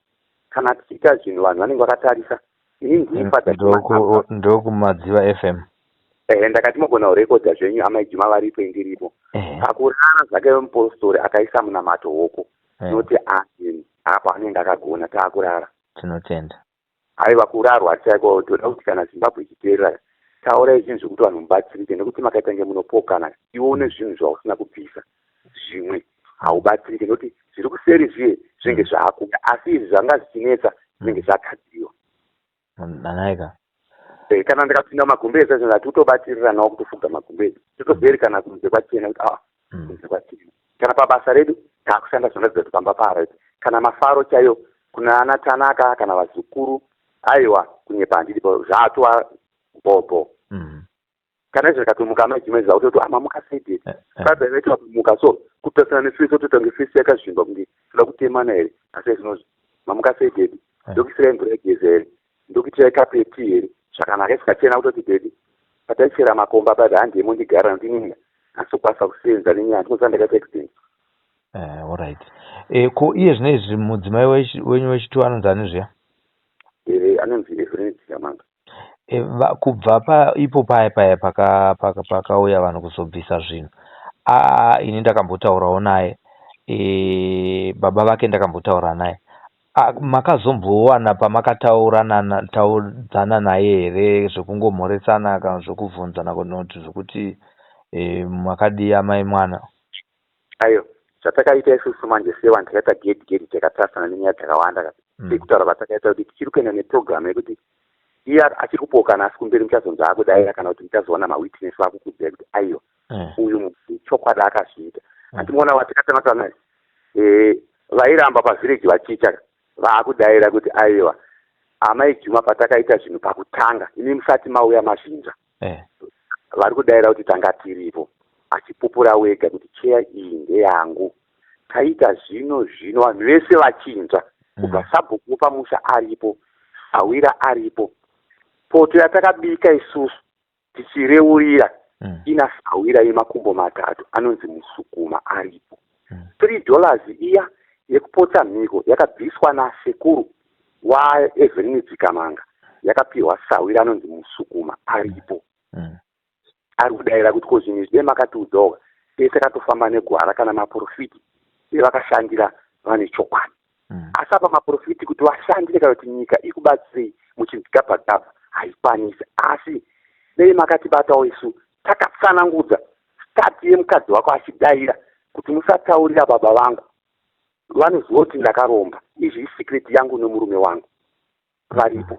kana tichiita zvinhu vanhu vanenge vakatarisa ini ndiifadza ndokumadziva FM ndakati mogona kurekodha zvenyu amai Juma varipo indiripo pakurara zvake mupostori akaisa munamato hoko tinoti apo anenge akagona taakurara tinotenda aiwa kurarwa chaiko toda kuti kana Zimbabwe ichiteerera taurai zvinhu zvekuti vanhu mubatsirike nekuti makaita nge munopokana ione zvinhu zvausina kubvisa zvimwe haubatsirike nekuti zviri kuseri zviye zvinenge zvaakuda asi izvi zvanga zvichinetsa zvinenge zvagadziwa nanaika kana ndikapinda magumbezi zvinhu atiutobatsirira nawo kutofuga magumbezi totobherikana kunze kwachena kuti kunze kwachena kana pabasa redu taakushanda zvinoratidza kuti pamba paraiti kana mafaro chaiyo kuna ana Tanaka kana vazukuru aiwa kunyepa handiripo zvatwa bobo kana izvo zvikatomuka amai Juma zvautoti mamuka saidi baba vaita kumuka so kupesana nefisi ototange fisi yakazvimba kunge toda kutemana here asi zvinozvi mamuka saidi ndokisirai mvura yegezi here ndokuitirai kapeti here zvakanaka isikachena kutoti dedi pataichera makomba baba handiyemo ndigara nodinini asokwanisa kusenza nenyaya ndinoziva ndakaita accident alright ko iye zvino izvi mudzimai wenyu wechitu anonzi ani zviya anonzi Evelyn Chikamanga kubva paipo paya pakauya vanhu kuzobvisa zvinhu ini ndakambotaurawo naye baba vake ndakambotaura naye makazombowana pamakataudzana naye here zvekungomhoresana kana zvekubvunzana kunoti zvekuti makadii amai mwana aiyo zvatakaita isusu manje sevanhu takaita gedi takatarasana nenyaya dzakawanda sekutaura vatakaita kuti tichiri kuenda neprogramu yekuti iye achiri kupokana asi kumberi muchazonzi akudayira kana kuti muchazoona mawitness akukudzai kuti aiwa uyu chokwadi akazviita andimuona vatakatanga naye vairamba pavhireji vachiita vaakudayira kuti aiwa amai Juma patakaita zvinhu pakutanga imi musati mauya mazhinja vari kudayira kuti tanga tiripo achipupura wega kuti cheya iyi ndeyangu taita zvino vanhu vese vachinja kubva sabhuku pamusha aripo Sawira aripo poto yatakabika isusu tichireurira ina Sawira yemakumbo matatu anonzi Musukuma aripo $3 iya yekupota mhiko yakabviswa nasekuru waEvelyn Dzikamanga yakapiwa Sawira anonzi Musukuma aripo ari kudayira kuti kozvinhu zvide makatiudzoga tese katofamba negwara kana maprofiti vakashandira vane chokwadi asi apa maprofiti kuti vashandire kana kuti nyika ikubatsirei muchigabhagabha haikwanisi asi dei makatibatawo isu takatsanangudza stati yemukadzi wako achidayira kuti musataurira baba vangu vanoziva kuti ndakaromba izvi isikireti yangu nemurume wangu varipo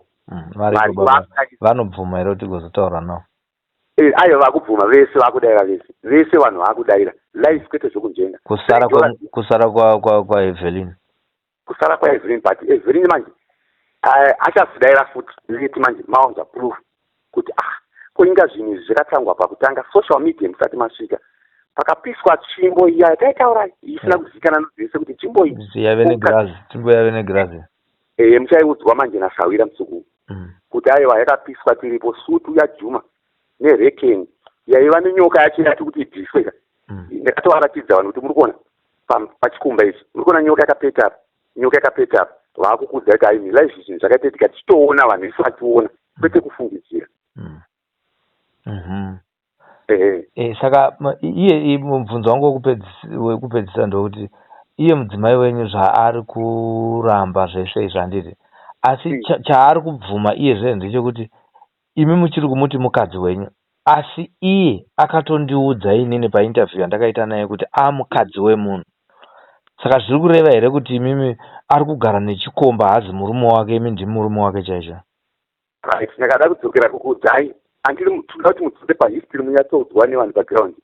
vanobvuma here kuti gozotaura navo ayo vakubvuma vese vakudayira vese vanhu vakudayira life kwete zvokunjenga kusara kwaEvelyn kusara kwaEvelyn but Evelyn manje achazidayira futi leti manje maonza proof kuti koinga zvinhu zvakatsangwa pakutanga social media musati masvika pakapiswa tsvimbo iya yataitaura isina kuzivikanwa nozvese kuti tsvimbo iyi tsvimbo yave negirazi muchaiudzwa manje naSawira Musukuma kuti aiwa yakapiswa tiripo sutu yaJuma nerekeni yaiva nenyoka yacho yati kuti ibviswe ndakatovaratidza vanhu kuti muri kuona pachikumba ichi muri kuona nyoka yakapeta apa vaakukudza kuti aimhila izvi zvinhu zvakaitika tichitoona vanhu vese vachiona kwete kufungidzira saka iye mubvunzo wangu wekupedzisa ndokuti iye mudzimai wenyu zvaari kuramba zveshe izvi handiti asi chaari kubvuma iyezve ndechekuti imi muchiri kumuti mukadzi wenyu asi iye akatondiudza inini painterview yandakaita naye kuti mukadzi wemunhu saka zviri kureva here kuti imimi ari kugara nechikomba hazi murume wake imi ndimi murume wake chaicho right ndakada kudzokera kukudzai andiri toda kuti mudzidze pahistory munyatsodzwa nevanhu background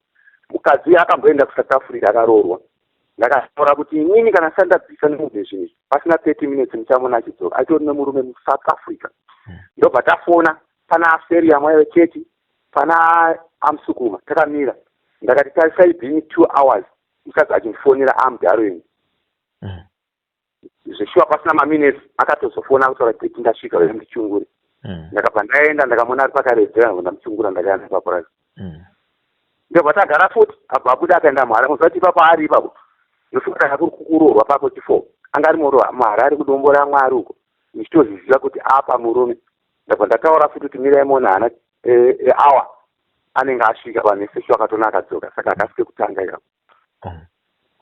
mukadzi akamboenda kuSouth Africa akaroorwa ndakataura kuti inini kana sandabvisa nemunhu zvinhu pasina 30 minutes muchamona achidzoka achitori nemurume muSouth Africa ndobva tafona pana aferi yamwaive cheti pana aMusukuma takamira ndakati tarisai bhini 2 hours mukadzi achimfonera amudharoeni zveshuwa pasina maminutes akatozofona kutaura kuti ndasvika uri muchunguri ndakabva ndaenda ndakamona ari pakaredzera ndamuchungura ndakaenda papurazi ndobva tagara futi abva abuda akaenda muHarare muzati ipapo ari ipapo ndofunga kuri kukuroorwa papo chifo anga ari muHarare kudombora Mwari uko nichitoziziva kuti apa murume ndabva ndataura futi kuti mirai monhana awa anenge asvika panesesho akatona akadzoka saka akasike kutanga ipapo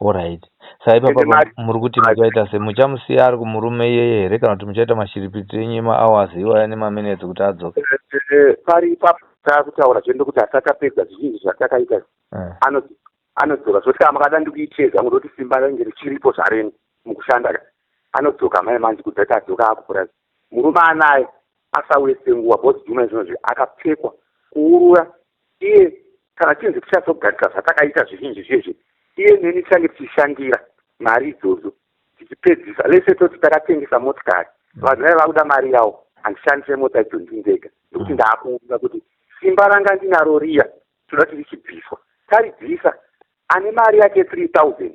alright saka ipapa muri kuti muchaita se muchamusiya ari kumurume iyeye here kana kuti muchaita mashiripiti enyu emahours iwaya nemaminutes kuti adzoke pari ipapo taakutaura zvendo kuti asati apedza zvizhinji zvatakaita anodzoka zvoti kama makada ndikuicheza ngoti simba range richiripo zvareni mukushanda anodzoka mai manje kuti adzoka akupurazi murume anaye asauye senguva bhosi Juma izvonozvi akapfekwa kuurura iye kana chinzi tichazogarika zvatakaita zvizhinji zvezvi iye neni tichange tichishandira mari idzodzo tichipedzisa lese toti takatengesa motikari vanhu vaiva kuda mari yavo handishandise mota idzo ndindega nekuti ndaakuudza kuti simba ranga ndinaro riya toda kuti richibviswa taribvisa ane mari yake 3000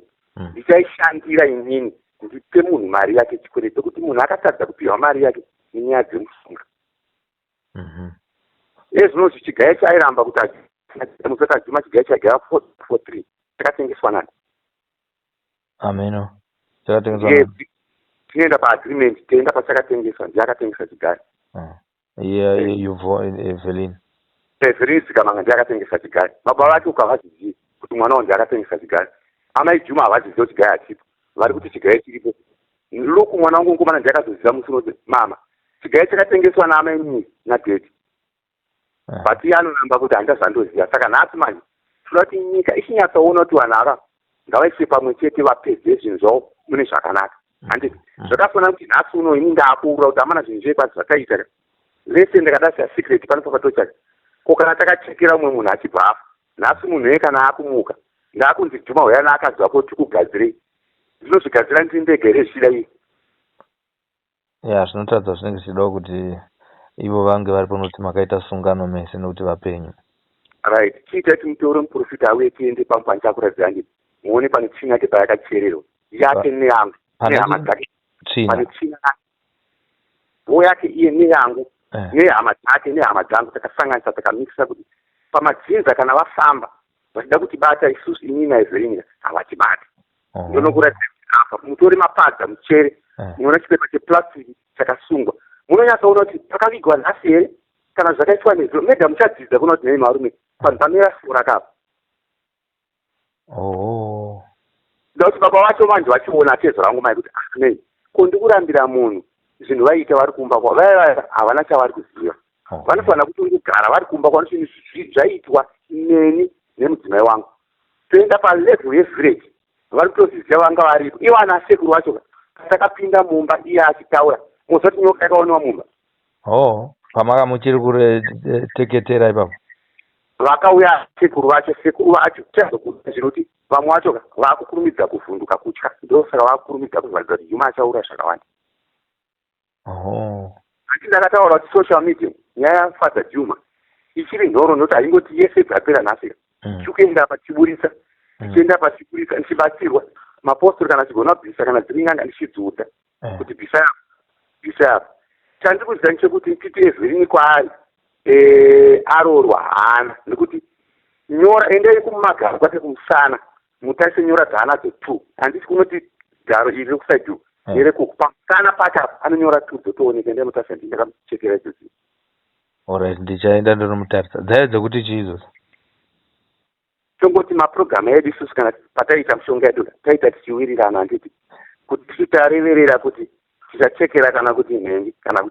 ndichaishandira inini ndipe munhu mari yake chikwereti kuti munhu akatadza kupiwa mari yake nenyaya dzemusunga ezvinozvi chigaya chairamba kuti musati Juma chigaya chagaya 443 chakatengeswa nani ameno tinoenda paagreement toenda pachakatengeswa ndiakatengesa chigaya Evelyn Dzikamanga ndiakatengesa chigaya mababa vake ukavazizivi kuti mwana wangu ndiakatengesa chigaya amai Juma havazizivi chigaya hachipo vari kuti chigaya chiripo luku mwana wangu ngomana ndiakazoziva musinoti mama chigaya chakatengeswa naamai mii nadhedi but iye anoramba kuti handazandoziva saka nhasi manje toda kuti nyika ichinyatsaona kuti vanhu ava ngavaise pamwe chete vapedze zvinhu zvavo mune zvakanaka handiti zvakafanana kuti nhasi uno ini ndaakura kuti amana zvinhu zvekwazi zvakaita vese ndakada secret pano papatochaka ko kana takachekera umwe munhu achibva afa nhasi munhu weye kana akumuka ndakunzi Juma uyana akazvapo tikugadzirei zvinozvigadzira ndindege rezvida iyi zvinotadza zvinenge zvichidawo kuti ivo vange vari panoti makaita sungano mese nekuti vapenyu right chiita kuti mutoro muprofita auye tiende pamupani chakuratidza nditi muone pane tsvina tepa yakachererwa yake neyangu nehama dzake pane tsvina bo yake iye neyangu nehama dzake nehama dzangu takasanganisa takamikisa kuti pamadzinza kana vafamba vachida kuti bata isusu inini naEverini havatibati ndonokuratidza apa mutore mapadza muchere munoona chipepa cheplastiki chakasungwa munonyatsaona kuti pakavigwa nhasi here kana zvakaitwa nezvo mega muchadzidza kuona kuti nei marume panhu pamera sora kapa nda kuti baba vacho vanhu vachiona tezo rangu mai kuti nei ko ndikurambira munhu zvinhu vaita vari kumba kwavo vaiva havana chavari kuziva vanofanira kuti ungogara vari kumba kwano zvinhu zvaitwa neni nemudzimai wangu toenda palevel yevillage vari kutozviziva vanga varipo ivo ana sekuru vacho takapinda mumba iye achitaura muzoti nyoka yakaonwa mumba pamaka muchiri kuteketera ipapo vakauya sekuru vacho chazokuda zvinoti vamwe vacho vakukurumidza kuvhunduka kutya ndosaka vakukurumidza kuvharidza kuti Juma achaura zvakawanda asi ndakataura kuti social media nyaya yafadza Juma ichiri nhoro nokuti haingoti yese dzapera nhasi chikuenda pachiburisa tichienda pachiburisa ndichibatsirwa mapostori kana chigona bhisa kana dziri nyanga ndichidzudza kuti bhisa yapo chandiri kuziva nechekuti titi Everini kwaari aroorwa hana nekuti nyora endei kumagaro kwake kumusana mutarise nyora dzaanadzo 2 handisi kunoti garo iri rekusaidhu nerekuku pamusana pake apo anonyora 2 dzotooneka ndemutarisa ndi ndakamuchekera idzodzi alright ndichaenda ndonomutarisa dzaive dzekuti chiizvozvo tongoti mapurogiramu edu isusu kana pataita mishonga yedu taita tichiwirirana handiti kuti tichitareverera kuti tichachekera kana kuti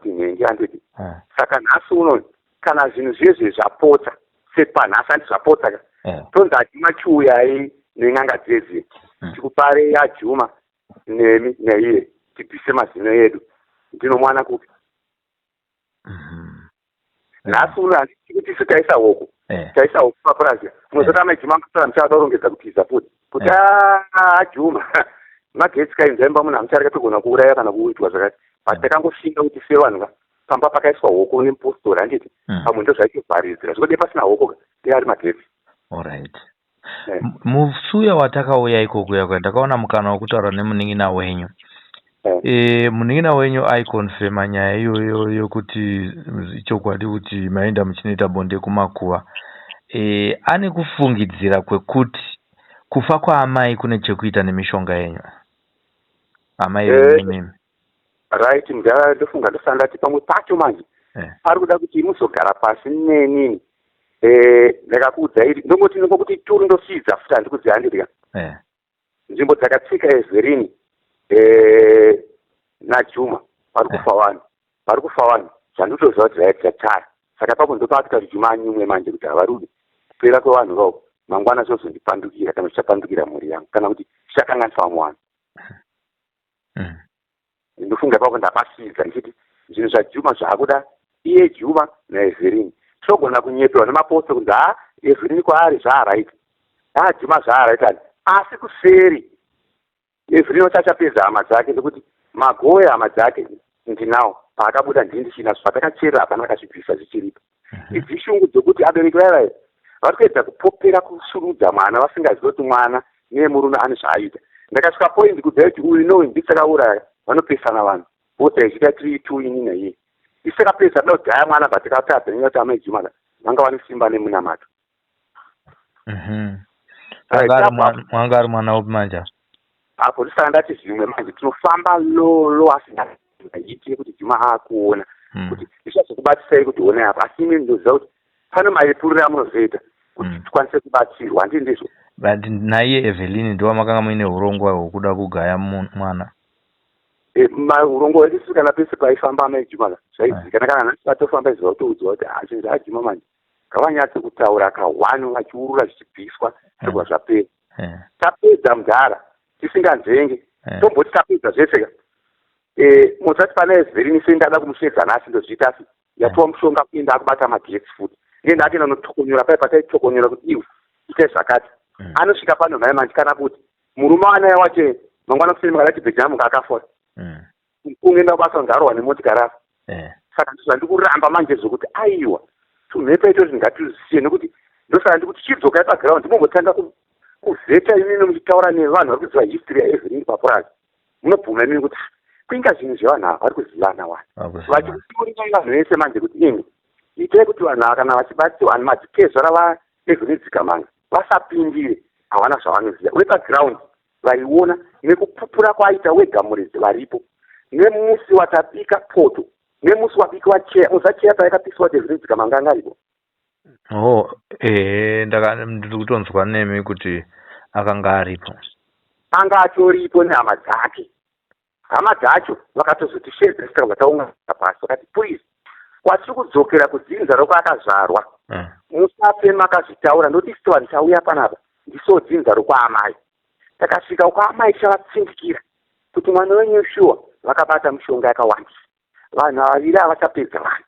nhengi handiti saka nhasi uno kana zvinhu zvezve zvapota sepanhasi handi zvapota ka tonzi Juma chiuyai nen'anga dzedzi tikupare yaJuma nemi neiye tibvise mazino edu ndino mwana kupi nhasi uno handiti kuti isu taisa hoko papurazi unozotama Juma ngasara muchada urongedza kutiza futi kuti Juma magetsi kainzaimba munhu amuchareka togona kuuraya kana kuitwa zvakati but takangoshinga kuti sevanhu pamba pakaiswa hoko nemustori handiti pamwe ndo zvaichivharidzira zvekode pasina hoko ari magetsi alright musuya watakauya ikoko yako ndakaona mukana wekutaura nemunin'ina wenyu munin'ina wenyu aikonfirma nyaya iyoyo yokuti ichokwadi kuti maenda muchinoita bonde kumakuva ane kufungidzira kwekuti kufa kwaamai kune chekuita nemishonga yenyu amai venyu right mudhara ndofunga ndosandati pamwe pacho manje ari kuda kuti muzogara pasi nenini ndakakuudzai ndongoti nongokuti turi ndosidza futi handikudziva ndirika nzvimbo dzakatsika Everini naJuma vari kufa vanhu zvandotoziva kuti zvaitira saka papo ndopaatika kuti Juma anyumwe manje kuti havarudi kupera kwevanhu vavo mangwana zvozondipandukira kana zvichapandukira mhuri yangu kana kuti zvichakanganisa vamwe vanhu ndofunga ipapo ndapasidza ndichiti zvinhu zvaJuma zvaakuda iye Juma naEverini togona kunyeperwa nemaposto kunzi Everini kwaari zvaaraita Juma zvaaraita asi kuseri Everini achapedza hama dzake nekuti magoya hama dzake ndinawo paakabuda ndindichina zvatakachera hapana akazvibvisa zvichiripo idzi shungu dzokuti abereki vaiva vari kuedza kupopera kusurudza mwana vasingazivi kuti mwana nemurume ane zvaaita ndakasvika point kudziva kuti uyu nouyu ndisakauraya vanopesana vanhu voti zviita tiri tuini naiye isikapesa da kudhaya mwana batikatadza nenyaya kuti amai Juma vanga vane simba nemunamato mwanga ari mwana upi manje apo ndisaka ndati zvimwe manje tinofamba lolo asingaiti kuti Juma aakuona kuti ndichazokubatisai kuti one apa asi imi ndoziva kuti pane maipuriro amunozoita kuti tikwanise kubatsirwa handi ndizvo naiye Evelini ndiwa makanga muine urongwa hwekuda kugaya mwana urongo hwedu isusu kana pese paifamba amai Juma zvaizikanwa kana nhasi patofamba iziva kutoudziva kuti zvinhu zvaJuma manje ngavanyatse kutaura ka1 vachiurura zvichibviswa zvobva zvapera tapedza mudhara tisinganzenge tomboti tapedza zvese musati pana Everini sendada kumushedza nhasi ndozviita asi yatova mushonga kuenda akubata magetsi futi ngenda akenda notokonyora pai pataitokonyora kuti iwe ite zvakati anosvika pano mhai manje kana kuti murume wanaye wacho mangwana kuseni makadati Bhejamuka akafora ungeenda kubasa kungarohwa nemotikari afa saka ndizvandi kuramba manje zvokuti aiwa tumhepo ito ngatizisiye nekuti ndosaka ndikuti chidzokai pagiraundi mumbotanga kuzeta imini muchitaura nevanhu vari kuziva history yaEverini papurazi munobvuma imini kuti kuinga zvinhu zvevanhu ava vari kuzivana vanhu vachikusimuringai vanhu vese manje kuti inge itai kuti vanhu ava kana vachibatsiwa madzikezo ravaEverini Dzikamanga vasapindire havana zvavanoziva uye pagiraundi vaiona nekupupura kwaaita wega muridzi varipo nemusi watapika poto nemusi wapikiwa cheya musacheya paikapiswa Everini Dzikamanga anga aripo ndiri kutonzwa nemi kuti akanga aripo anga atoripo nehama dzake hama dzacho vakatozoti shedzesika vataunga pasi vakati please kwatiri kudzokera kudzinza rokwaakazvarwa musape makazvitaura ndokuti sito vandichauya panapa ndiso dzinza rokwaamai takasvika ukwaamai chavatsindikira kuti mwana wenyu shuwa vakabata mishonga yakawandisa vanhu vaviri havachapedza vanhu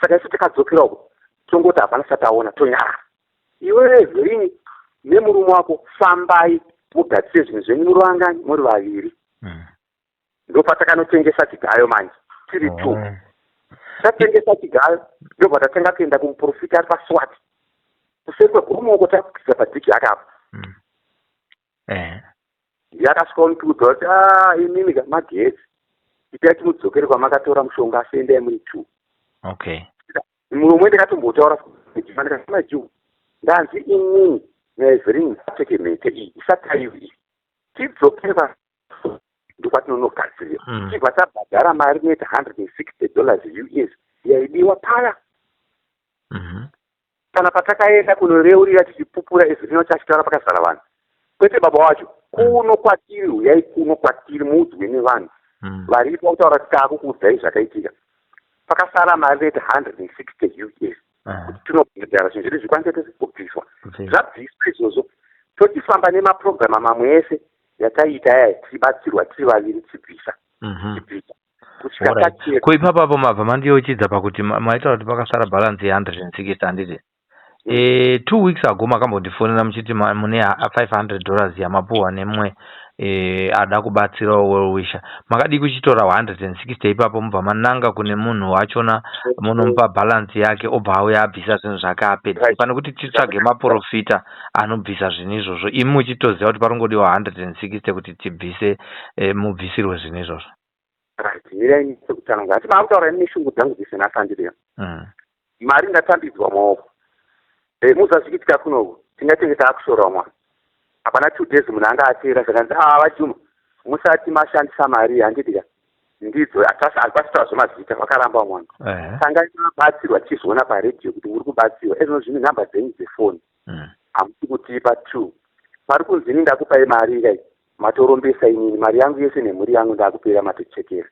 saka isu takadzokera uko tongoti hapana sataona tonyarara iwe Everini nemurume wako fambai mugadzire zvinhu zvenyu muri vangani muri vaviri ndopatakanotengeswa chigayo manje tiri 2 tatengesa chigayo ndobva tatenga kuenda kumuprofita ari paSwati kuseri kwegurumoko takukisa padhiki akapa yakasvika unituudza kuti imini magetsi itai timudzokere kwamakatora mushonga asiendai muri 2 mumwe ndakatombotaura ndikasema juu ndanzi inini naEverini apfeke mhete iyi isataiwi iyi tidzokere ndokwatinonogadzirira chibva tabhadhara mari neti $160 US yaidiwa paya kana patakaenda kunoreurira tichipupura Everini chachitaura pakazara vanhu kwete baba wacho kuno kwatiri uyai kuno kwatiri muudzwe nevanhu varipo kutaura kuti takukuudzai zvakaitika pakasara mari neti $160 US kuti tinobhadhara zvinhu zvedu zvikwanise tese kubviswa zvabviswa izvozvo totifamba nemapurogiramu mamwe ese yataita yaya tichibatsirwa tiri vaviri tichibvisa kuipapapo mabva mandiyouchidza pakuti maitaura kuti pakasara bhalansi ye$160 handiti 2 weeks ago makambondifonera muchiti mune $500 yamapuhwa nemumwe ada kubatsirawo Well-wisher makadi kuchitora $160 ipapo mubva mananga kune munhu wachona munomupa bhalansi yake obva auya abvisa zvinhu zvake apedza pane kuti titsvage maprofita anobvisa zvinhu izvozvo imi muchitoziva kuti parongodiwa $160 kuti tibvise mubvisirwe zvinhu izvozvo mirai sekutanga asi maakutaura neshungu dzangu dzese nasandirira mari ndatambidzwa maoko muzasvikitika kunoku tingatenge taakushorawo mwana hapana 2 days munhu anga atera zvakanzi vajuma musati mashandisa mari handidika ndidzo pasitaura zvemazita vakaramba mwana tanga mabatsirwa tichizoona paredhiyo kuti muri kubatsirwa ezvino zvino nhamba dzenyu dzefoni hamusi kutipa 2 pari kunzi ini ndakupai mari kai matorombesa inini mari yangu yese nemhuri yangu ndakupera matochekera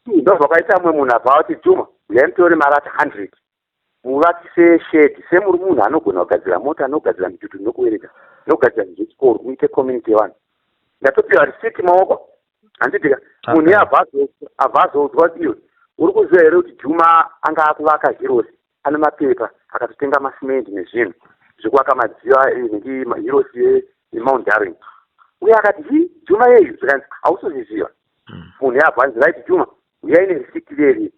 ndobva kwaita mumwe munhu abva kuti juma uyai mutore mari ati 100 muvakise shedi semuri munhu anogona kugadzira mota anogadzira mitutu nokuweredza nokugadzira zvechikoro muite community yevanhu ndatopiwa risiti maoko handidika munhu iye abva azoudzwa kuti iwe uri kuziva here kuti juma anga akuvaka hirosi ane mapepa akatotenga masimendi nezvinhu zvekuvaka madziva hirosi yemount Darwin uye akati juma yeyu zvikanzi hausozviziva munhu iye abva anzi right juma uyai nerisiti reri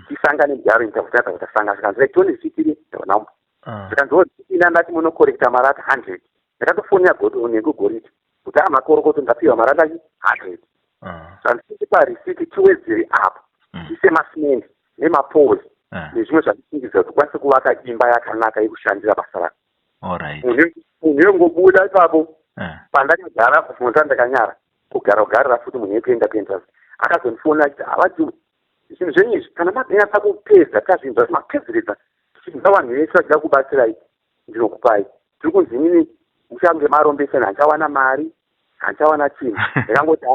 tisangane Darwin takutata kutasanga zvikanzi tone risiti taonambo zvikanzi ina ndati munokorekta mari ati 100 ndakatofonera nekugoriti kuti makorokoto ndapiwa mari ataki 100 zvandisiti parisiti tiwedzere apo ise masimendi nemapozi nezvimwe zvatisingiza kuti ukwanise kuvaka imba yakanaka yekushandira basa rako munhu yongobuda ipapo pandakagara kufunza ndakanyara kugarira futi munhu yekuenda kuenda akazondifona achiti havajuma zvinhu zvenyu izvi kana maganatsa kupedza tazvinzwa zvimapedzeredza tichibva vanhu vese vachida kubatsirai ndinokupai tiri kunzi inini muchange marombesa hanchawana mari hanchawana chinhu ndakangoti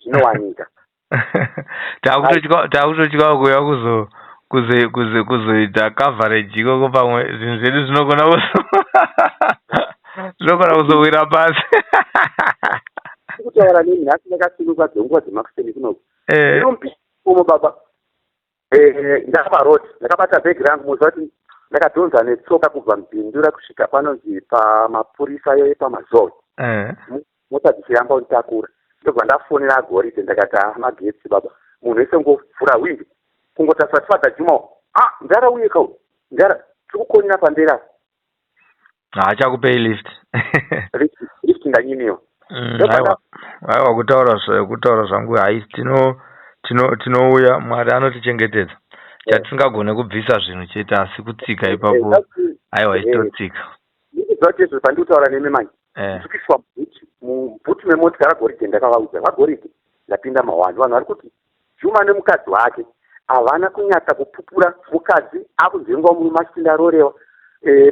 zvinowanika taakutotyawo kuuya kuzoita coverage ikoko pamwe zvinhu zvedu zvinogona kuzowira pasi kutaura nini nhasi ndakasimuka dzonguva dzemakuseni kunoku ndiri baba ndakaparodi ndakabata bhegi rangu muziva kuti ndakadhonza netsoka kubva Mubhindura kusvika panonzi pamapurisa pamazori mota dzichiramba kunditakura ndobva ndafonera Goridhe ndakati magetsi baba munhu wese ngovhura windi kungotarisa tifadza Juma ndara uye kau ndara tikukonera pandera haachakupei lift ndanyiniwa aiwa kutaura zvangu haisi tinouya Mwari anotichengetedza chatisingagone kubvisa zvinhu chete asi kutsika ipapo aiwa ichitotsika izvozvo pandiri kutaura nemi manje ndikiswa mubhuti memotikari Goridhe ndakavaudza vaGoridhe ndapinda mahwani vanhu vari kuti Juma nemukadzi wake havana kunyatsa kupupura mukadzi akuzengwa murume achiti ndarorewa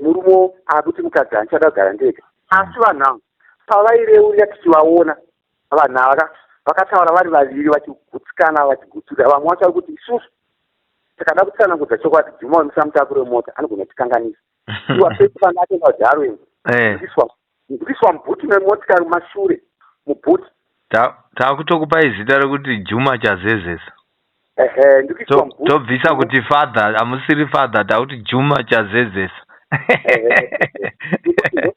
murume akuti mukadzi anchada kugara ndega asi vanhu pavaireurira tichivaona vanhu ava vakataura vari vaviri vachigutsikana vachigutsuda vamwe vacho vari kuti isusu takada kutsanangudza chokwadi Juma wemusamutakure mota anogona kutikanganisa iwa pesi pana atenda kudharweni ndikiswa mubhuti memotikari mashure mubhuti taakutokupai zita rekuti Juma chazezesa ndikiswa tobvisa kuti father hamusiri father takuti Juma chazezesa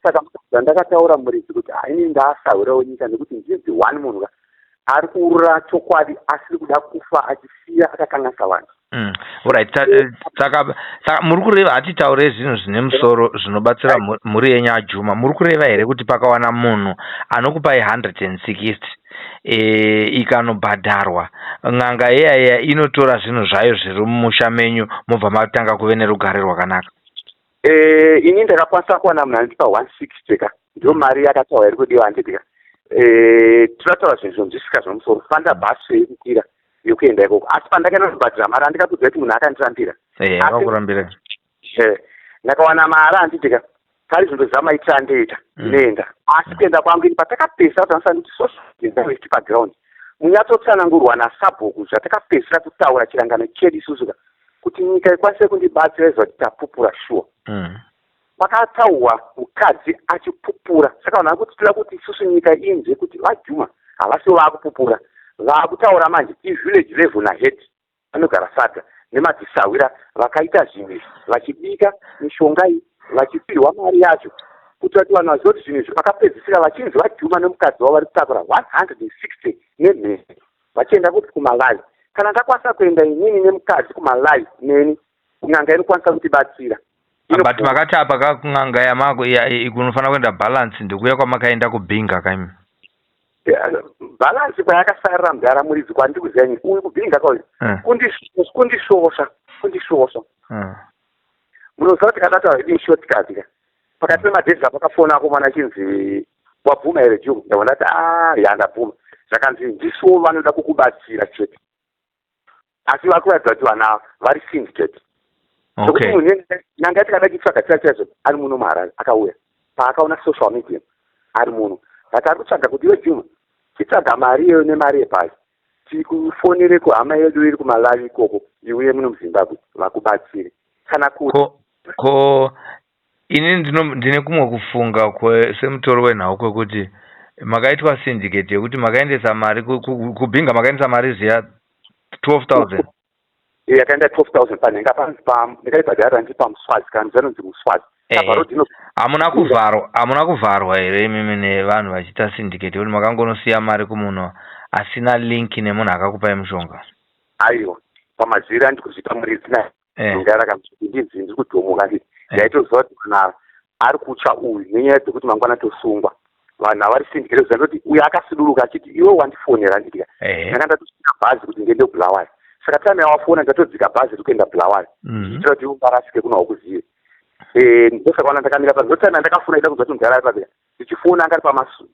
saka ndakataura muridzi kuti haini ndaasahwirawo nyika nekuti ndinzi one munhu ari kuurura chokwadi asiri kuda kufa achisiya akakanganisa vanhu right saka muri kureva hatitaure zvinhu zvine musoro zvinobatsira mhuri yenyu yaJuma muri kureva here kuti pakawana munhu anokupai 160 ikanobhadharwa n'anga iyaya inotora zvinhu zvayo zviri mumusha menyu mobva matanga kuve nerugare rwakanaka ini ndakakwanisa kuwana munhu andipa 160 ka ndio mari yakataura iri kudiwa handitika tinataura zvinhu zvisvika zvemusoro fanda bhasu yekukwira yokuenda ikoko asi pandakaenda kubhadhira mari handikatudza kuti munhu akandirambira akakurambira ndakawana mari handitika kari zvinhu zvamaitira ndeita inoenda asi kuenda kwangu ini patakapesa kutanisa kuti social background munyatsotsanangurwa nasabhuku zvatakapesira kutaura chirangano chedu isusuka kuti nyika ikwanise kundibatsira izva kuti tapupura shuwa pakataurwa mukadzi achipupura saka vanhu vari kutitira kuti isusu nyika inzwe kuti vaJuma havasiwo vaakupupura vaakutaura manje ivillage level nahead vanogara sadza nemadzisawira vakaita zvinhu vachibika mishonga iyi vachipirwa mari yacho kuitira kuti vanhu vaziva kuti zvinhu izvi vakapedzisira vachinzi vaJuma nemukadzi wavo vari kutakura 160 nemhezi vachienda kuti kuMalawi kana ndakwanisa kuenda inini nemukadzi kuMalawi neni n'anga inokwanisa kutibatsira but makati apa kun'anga yamako kunofanira kuenda balance ndikuya kwamakaenda kubhinga kaimi balance kwayakasarira mudhara muridzi kwandiri kuziva nyika uyu kubhinga kauyu kundishosha munoziva kuti kadataura kuti ishortcut ka pakati pemadhezi apakafona ako mwana achinzi wabvuma here Juma ndabona kuti ndabvuma zvakanzi ndisuwo vanoda kukubatsira chete asi vari kuratidza kuti vana vari syndicate sokuti munhu nanga tikada chitsvaga chaizvo ari muno muHarare akauya paakaona social media ari muno ati ari kutsvaga kuti iwe Juma chitsvaga mari iyeyo nemari yepasi tikufonere kuhama yedu iri kuMalawi ikoko iuye muno muZimbabwe vakubatsire kana kuti ko ini ndine kumwe kufunga semutori wenhau kwekuti makaitwa syndicate yekuti makaendesa mari kubhinga makaendesa mari ziya 12,000 yakaenda 12,000 panhenga ndikaibhadhara ndi pamuswazi kana zanonzi muswazi hamuna kuvharwa here imimi nevanhu vachiita syndicate kuti makangonosiya mari kumunhu asina link nemunhu akakupai mushonga aiwa pamazviri andikuzvipa muridzi naye ndarakamndinzi ndiri kudhomoka ndii ndaitoziva kuti vanhu ari kutsva uyu nenyaya dzekuti mangwana tosungwa vanhu havari syndicate zviza kuti uyu akasiduruka achiti iwe wandifonera nditika ndanga ndatosvika bhazi kuti ndiende kuBulawayo saka time yawafona ndatodzika bhazi rikuenda Bulawayo ichitira kuti umbarasike kuna wakuzive ndosakaona ndakamira pa ndotana ndakafuna ida kuziva kuti mudhara yapapera ndichifona angari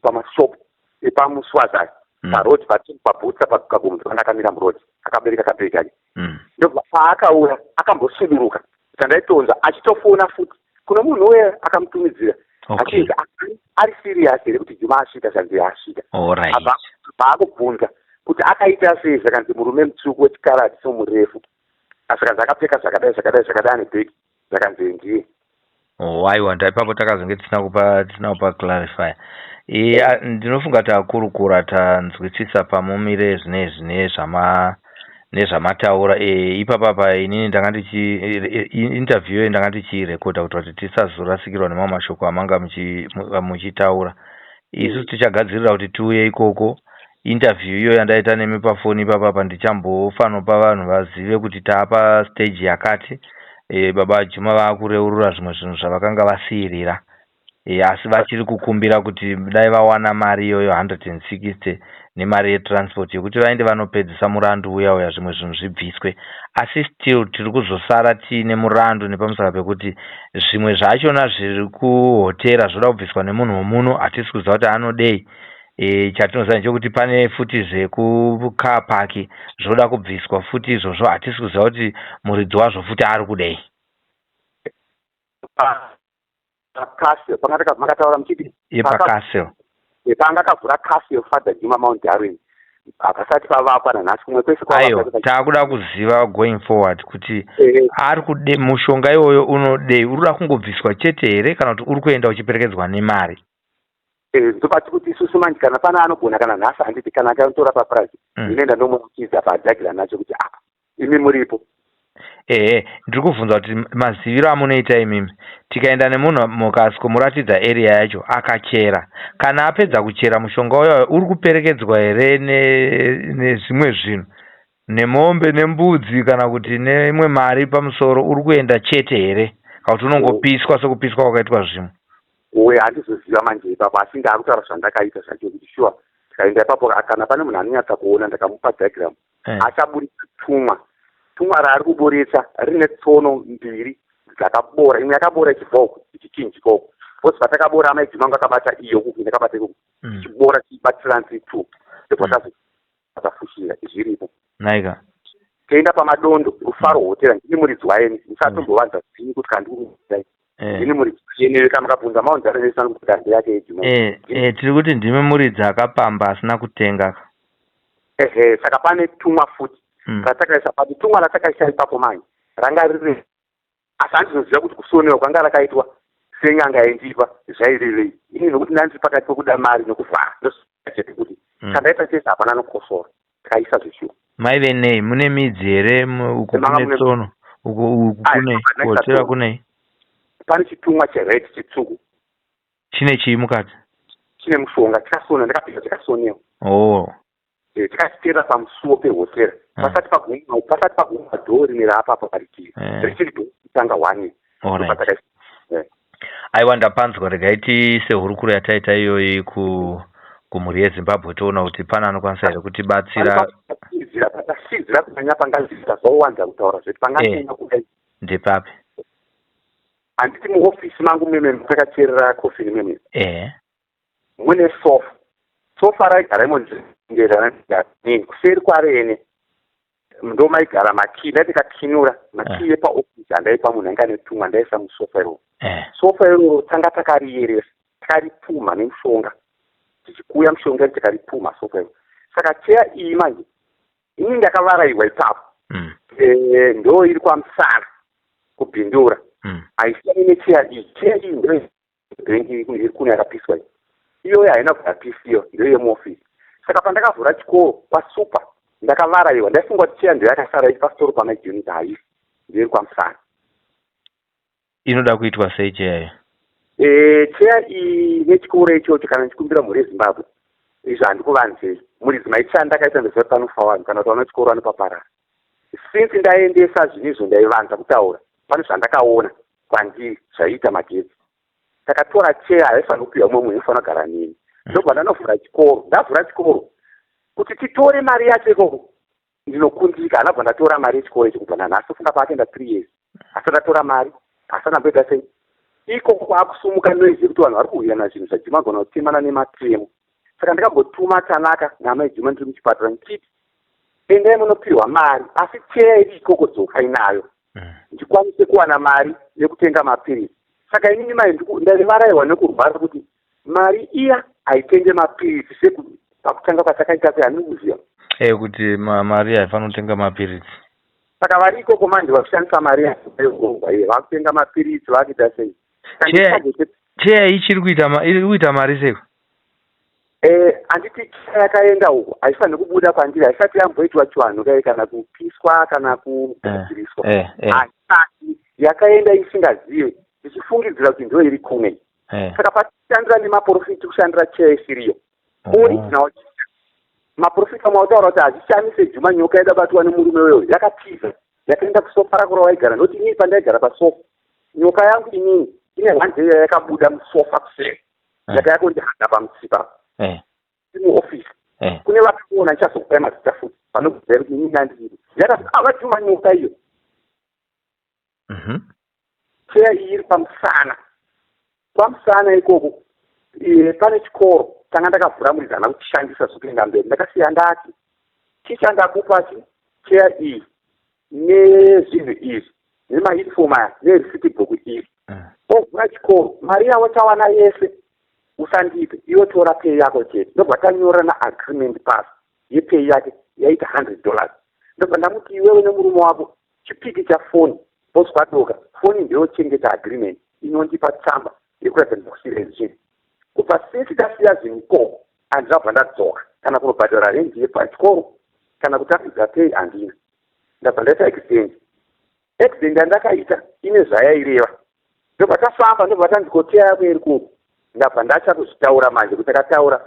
pamashopu epamuswazi aya parodi pabhutsa pagomudza pandakamira murodi akabereka kabhegi ake ndobva paakauya akambosuduruka tandaitonza achitofona futi kuno munhu uye akamutumidzira achinzi ari serious here kuti Juma asvika zvanzi asvika paakubvunza kuti akaita sei zvakanzi murume mutsvuku wechikarati somurefu asaka zvakapfeka zvakadai nebhegi zvakanzi ndiye aiwa ndaipapo takazonge tisina kupa clarify Ndinofunga takurukura tanzwisisa pamumire zvinezvi nezvamataura. Ipapa inini ndanga interview ndanga ndichirekodha kuti tisazorasikirwa nemamwe mashoko amanga muchitaura. Isu tichagadzirira kuti tiuye ikoko. Interview iyo yandaita nemi pafoni ipapa ndichambofanopa vanhu vazive kuti taapa stage yakati. Baba Juma vakureurura zvimwe zvinhu zvavakanga vasiyirira. Asi vachiri kukumbira kuti dai vawana mari iyoyo 160 nemari yetransport yekuti vaende vanopedzisa murandu uya zvimwe zvinhu zvibviswe. Asi still tiri kuzosara tiine murandu nepamusaka pekuti zvimwe zvachona zviri kuhotera zvoda kubviswa nemunhu womuno, hatisi kuziva kuti anodei. Chatinoziva ndechekuti pane futi zvekucar park zvoda kubviswa futi izvozvo, hatisi kuziva kuti muridzi wazvo futi ari kudei. Castle pakataura muchiti Castle panga kavhura Castle Father Juma Mount Darwin apasati pavakwa nanhasi kumwe kwese taakuda kuziva going forward kuti ari kude mushonga iwoyo unodei, urikuda kungobviswa chete here kana kuti uri kuenda uchiperekedzwa nemari? Ndopati kuti isusu manje kana pana anogona kana nhasi handiti kana akatora papurazi inoenda ndomuchiza padhagila nacho kuti apa imi muripo. Ndiri kubvunza kuti maziviro amunoita imimi, tikaenda nemunhu mukasikomuratidza area yacho akachera, kana apedza kuchera mushonga uyo uri kuperekedzwa here nezvimwe zvinhu, nemombe nembudzi kana kuti neimwe mari pamusoro, uri kuenda chete here kana kuti unongopiswa sekupiswa kwakaitwa zvimwe? Handizoziva manje ipapo, asi ndaakutaura zvandakaita zvacho kuti sure tikaenda ipapo kana pane munhu anonyatsa kuona ndakamupa diagram achabudisa tumwa raari kuburitsa rine tsono mbiri dzakabora, imwe yakabora ichibva ichichinji chikoko bhosi patakabora amaidzimangu akabata iyo kuku ndakabata ikuku chibora chibatsiranzi 2 ndepatafushira zviripo naika toenda pamadondo rufaro hotera ndini muridzi waeni musatombovanza zini kuti kandiuai ndini muridzi yeneve kana mukabvunza maunzarenesana kuti kandi yake yejuma tiri kuti ndime muridzi akapamba asina kutenga. Saka pane tumwa futi ratakaisa pati tumwa ratakaisa ipapo manje ranga riri, asi handinoziva kuti kusonewa kwanga rakaitwa senyanga yendipa zvairevei ini nokuti ndanzi pakati pekuda mari nokuvhara ndosachete kuti kandaita chese hapana nokukosora tikaisa zveshuwa. Maive nei, mune midzi here uku kune tsono uku kune kuhotera kunei? Pane chitumwa chered chitsvuku chine chii mukati? Chine mushonga chakasona, ndakapinda chakasonewa tikachitera pamusuwo pehotera pasati paguma dhori neraapapa paritivi richiri dhokutanga 1 aiwa ndapanzwa. Regai tiise hurukuro yataita iyoyi kumhuri yeZimbabwe toona kuti pana anokwanisa here kutibatsira. Patasidzira kunyanya pangazivisa zvawanza kutaura zveti panganyanya kudai ndepapi? Handiti muofisi mangu meme mutakacherera kofini meme mune sofa raigara imonzerani kuseri kwarene ndo maigara makii ndaitikakinura makii yepaofisi handaipa munhu anga netumwa ndaisa musofa iroro. Sofa iroro tanga takariyeresa takaripumha nemushonga tichikuya mushonga tikaripumha sofa iroro. Saka cheya iyi manje ini ndakavarairwa ipapo ndo iri kwamusana kubhindura haisiyani necheya iyi. Cheya iyi ndo bhengi iri kuno yakapiswa iyi, iyoyo haina kugapisiyo ndo yemuofisi. Saka pandakavhura chikoro pasupa ndakavaraiwa ndaifunga kuti cheya ndo yakasara iri pasitoro pamajonita haisi ndo iri kwamusana. Inoda kuitwa sei cheyayo? Cheya iyi nechikoro ichocho kana ndichikumbira mhuri yeZimbabwe izvo handikuvanzei muridzi maichanda akaita ndezva panofa vanhu kana kuti vana chikoro vanopaparara. Since ndaendesa zvinizvo ndaivanza kutaura pane zvandakaona kwandiri zvaiita magetsi. Takatora cheya haifanira kupiwa mumwe munhu unofanira kugara neni. Ndobva ndanovhura chikoro, ndavhura chikoro kuti titore mari yacho ikoko ndinokundika. Handabva ndatora mari yechikoro ichi kubva nanhasi funga paatenda 3 years asi ndatora mari asi andamboita sei ikoko kwaakusumuka noizi yekuti vanhu vari kuwirana zvinhu zvajimagona kutemana nematemo. Saka ndikambotuma Tanaka naamai Juma ndiri muchipatara ndichiti endai munopiwa mari asi cheya iri ikoko dzokai nayo ndikwanise kuwana mari yekutenga mapirizi. Saka inini mai ndaivaraiwa nekurwara kuti mari iya haitenge mapirizi pakutanga kwatakaita sei handikuziva kuti mari haifanira kutenga mapirizi. Saka vari ikoko manje vakushandisa mari yaogorwa iye vakutenga mapirizi vakuita sei. Cheya ichiri kuita mari seko? anditi yakaenda uko haifaniri kubuda pandiri, haisati yamboitwa chivanhu kai kana kupiswa kana kugadziriswa. Haisati yakaenda isingazivi ichifungidzira kuti ndo iri kumwe. Saka patishandira nemaprofiti kushandira cheya isiriyo original maprofita mautaura kuti hazvishamise Juma nyoka yadabatwa nemurume weyo yakatiza yakaenda kusofa rako rawaigara noti inini pandaigara pasofa nyoka yangu inini ine hanze yakabuda musofa kuseri yakayakondihanda pamutsipa muofisi kune vakaona ichazokupai mazita futi vanobvira kuti inini andiri yakati Juma nyoka iyo cheya iyi iri pamusana ikoko pane chikoro tanga ndakavhura murizana kuchishandisa zvokuenda mberi ndakasiya ndati chichandakupachi cheya iyi nezvinhu izvi nemaheadphone aya nerisiti bhuku iri ovhura chikoro mari yavo tawana yese usandipe iwe tora pei yako chete ndobva tanyora naagreement pass yepei yake yaita $100 ndobva ndamuti iwewe nemurume wako chipiki chafoni boswadoka foni ndeyochengeta agreement inondipa tsamba yekuratidza ndikusiyire zvinhu kubva sesi tasiya zvinhu ikoko handinabva ndadzoka kana kunobhadhara rendi yepachikoro kana kutambidza pei handina ndabva ndaita accident yandakaita ine zvayaireva ndobva tafamba ndobva tandikoteya yako iri kuko ndabva ndachatozvitaura manje kuti takataura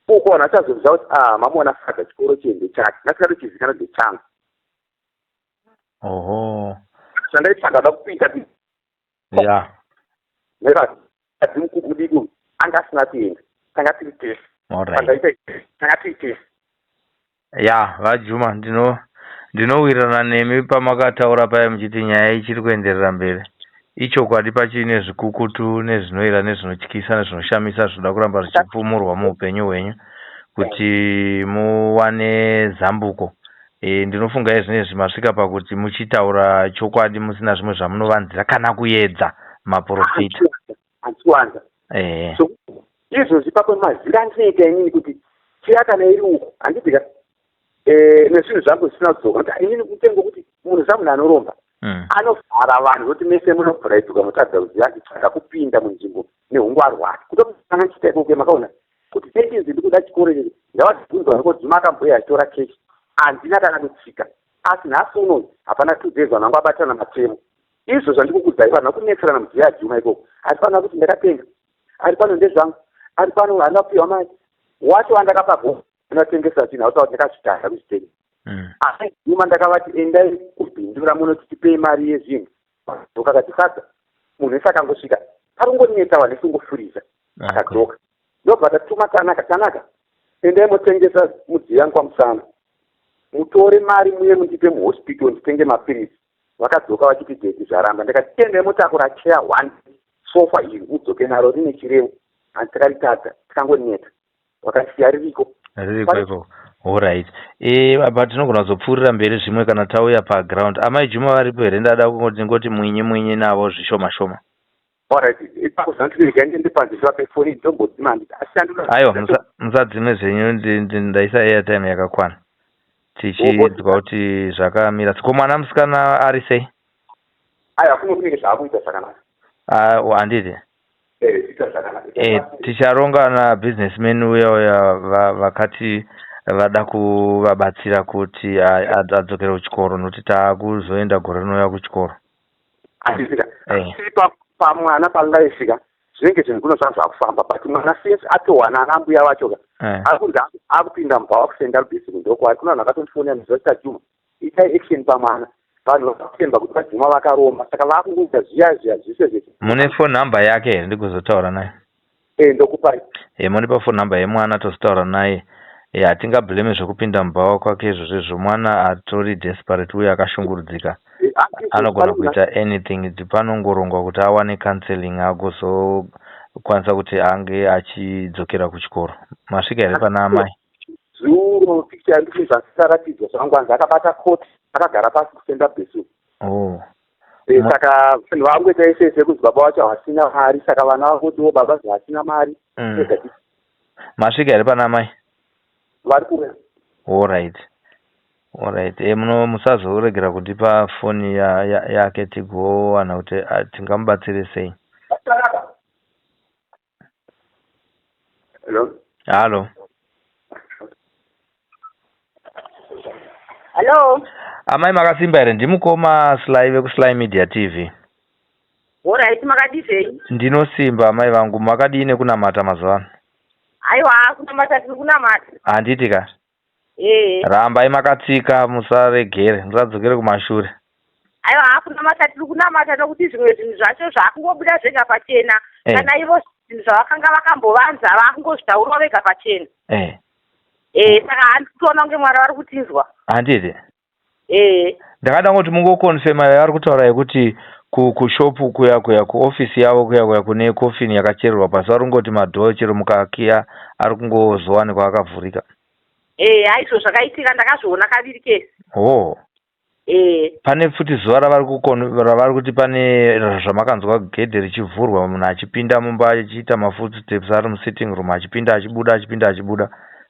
uko vanhu vachazoziva kuti mamona fadza chikoro chende chake ndakati chizikanwa ndechangu zvandaitsanga da kupita nevadzimukukudidu anga asina kuenda tanga tiri tesi tanga tiri tesi vaJuma ndinowirirana nemi pamakataura paya muchiti nyaya ichiri kuenderera mberi ichokwadi pachine zvikukutu nezvinoira nezvinotyisa nezvinoshamisa zvinoda kuramba zvichipfumurwa muupenyu hwenyu kuti muwane zambuko. Ndinofunga izvinezvi masvika pakuti muchitaura chokwadi musina zvimwe zvamunovanzira kana kuedza maprofita antiwanza izvozvi papo mazira ndinoita inini kuti cheya kana iri uko handidika nezvinhu zvangu zvisina kudzoka kuti inini kutengo kuti munhu zamunhu anoromba anovhara vanhu kuti mese munobvuraituka mutadza kuziva nditsvaga kupinda munzvimbo neungwaru hwake kutoanga nchita ikoko makaona kuti tetinzi ndikuda chikoro chii ndavazibvunzwa noko Juma akamboya achitora kechi handina kana kutsika asi nhasi unozi hapana 2 days vanhu vangu abatana matemo izvo zvandikukudzai vanhu vakunetserana mudziya yaJuma ikoko ari pano kuti ndakatenga ari pano ndezvangu ari pano handina kupiwa mari wacho wandakapa go ndinotengesa chinhu hautaura kuti ndakazvitanga kuchitenga asi Juma ndakavati endai kubhindura munoti tipei mari yezvinhu ndokakati sadza munhu wese akangosvika paringoneta vanhu esingofuriza akadzoka ndobva tatuma tanaka endai motengesa mudziya yangu kwamusana mutore mari muye mundipe muhospital nditenge mapirisi vakadzoka vachiti deti zvaramba ndakati tiendei mutakura cheya 1 sofa iri udzoke naro rine chirevo handitakaritadza tikangoneta wakasiya ririko iko alright apa tinogona kuzopfuurira mberi zvimwe kana tauya paground amai Juma varipo here ndada kungoti mwinyi navo zvishoma shoma aiwa musadzime zvenyu ndaisa airtime yakakwana tichidzwa kuti zvakamira ko mwana musikana ari sei handiti ticharonga nabusinessman uya vakati vada kuvabatsira kuti adzokere kuchikoro nokuti taakuzoenda gore rinouya kuchikoro pamwana pangaisvika zvinenge zvinhu kunosa zvakufamba but mwana since atowana anambuya vachoka akunzi akupinda mubva wakusenda rubhisi mudoko ari kuna vanhu vakatofonera muzvachita Juma itai action pamwana vanhu vakatemba kuti vaJuma vakaromba saka vakungoita zviya zvise zvese mune phone number yake here ndikuzotaura naye ndokupai munipa phone number yemwana tozotaura naye hatingablame zvekupinda mubva kwake izvozvo mwana atori desperate uye akashungurudzika anogona kuita anything panongorongwa kuti awane counseling agozokwanisa kuti ange achidzokera kuchikoro masvika here pana amai zuro picture yanditi zvasaratidzwa zvangwanzi akabata koti akagara pasi kusenda bhesu saka vanhu vangoita isese kuti baba vacho hasina mari saka vana vakotiwo baba zvasina mari masvika here pana amai vari kuya alright musazoregera kutipa foni yake tigowana kuti tingamubatsire sei. Hello. Halo. Hello. Amai makasimba here, ndimukoma Sly veku Media TV. Alright, makadivei? Ndinosimba amai vangu, makadini kunamata mazuva ano? Aiwa, kunamata tiri kunamata. Handiti ka? Rambai makatsika, musaregere, musadzokere kumashure. Aiwa, kunamata tiri kunamata nokuti zvimwe zvinhu zvacho zvakungobuda zvega pachena. Kana ivo zvinhu zvavakanga vakambovanza vakungozvitaurawo vega pachena. Saka handikutoona kunge Mwari vari kutinzwa. Handiti? Ndakada kuti mungokonfema vari kutaura yekuti kushopu kuya kuofisi yavo kuya kune kofini yakachererwa pasi vari kungoti madhoo chero mukakiya ari kungozowanikwa akavhurika. Aizvo zvakaitika, ndakazviona kaviri kesi. Pane futi zuva ravari kuti pane zvamakanzwa gedhe richivhurwa, munhu achipinda mumba achiita mafootsteps ari musitting room achipinda achibuda.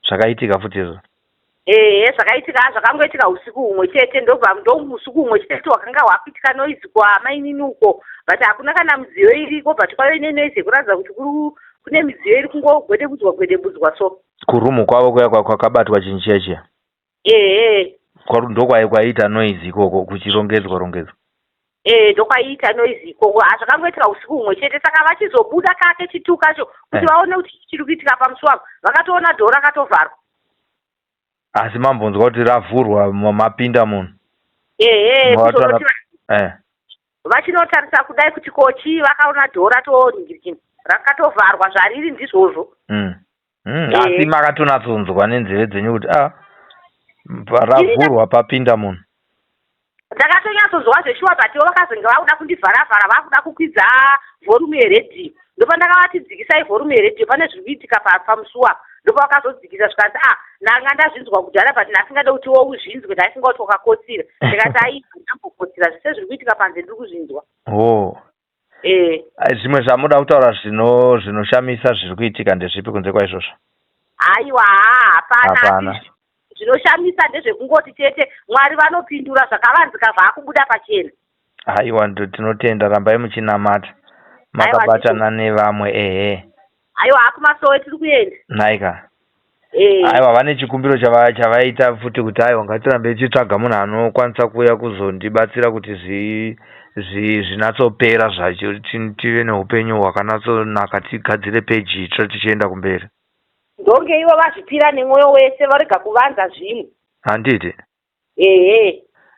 Zvakaitika futi izvo? Zvakaitika, zvakangoitika usiku humwe chete, ndobva usiku humwe chete hwakanga hwapitika noizi kwamainini uko, but hakuna kana midziyo iriko, but kwaive nenoizi yekuratidza kuti kune midziyo iri kungogwedembudzwa so. Kurumu kwavo kuya kwakabatwa chinhu chiya. Ndokwaiita noizi ikoko kuchirongedzwa. Ndokwaiita noizi ikoko. Zvakangoitika usiku humwe chete, saka vachizobuda kake chitukacho kuti vaone kuti chiri kuitika pamusuwa, vakatoona dhoo rakatovharwa. Asi mambonzwa kuti ravhurwa mapinda munhu? Vachinotarisa kudai kuti kochi vakaona dhoo rakatovharwa zvariri ndizvozvo. Asi makatonatsonzwa nenzeve dzenyu kuti ravhurwa papinda munhu? Ndakatonyatsonzwa zveshuwa, but ivo vakazenge vakuda kundivhara-vhara, vakuda kukwidza vhorumu yeredhiyo. Ndopa ndakavati dzikisai vhorumu yeredhiyo, pane zviri kuitika pamusuwa. Ndopa vakazodzikisa zvikanzi ndanga ndazvinzwa kudhara, but ndasingade kuti wo uzvinzwe, ndaifunga kuti wakakotsira. Ndikati ndambokotsira, zvese zviri kuitika panze ndiri kuzvinzwa. Zvimwe zvamuda kutaura zvinoshamisa zviri kuitika ndezvipi kunze kwaizvozvo? Aiwa, hapana. Zvinoshamisa ndezvekungoti chete Mwari vanopindura zvakavanzika zvaakubuda pachena. Aiwa, tinotenda, rambai muchinamata makabatana nevamwe. Aiwa, kumasowe tiri kuenda. Naika. Aiwa, vane chikumbiro chavaita futi kuti aiwa ngatirambe tichitsvaga munhu anokwanisa kuuya kuzondibatsira kuti zvinatsopera zvacho, tive neupenyu hwakanatsonaka, tigadzire peji itsva tichienda kumberi. Ndonge ivo vazvipira nemwoyo wese, varega kuvanza zvimwe. Handiti?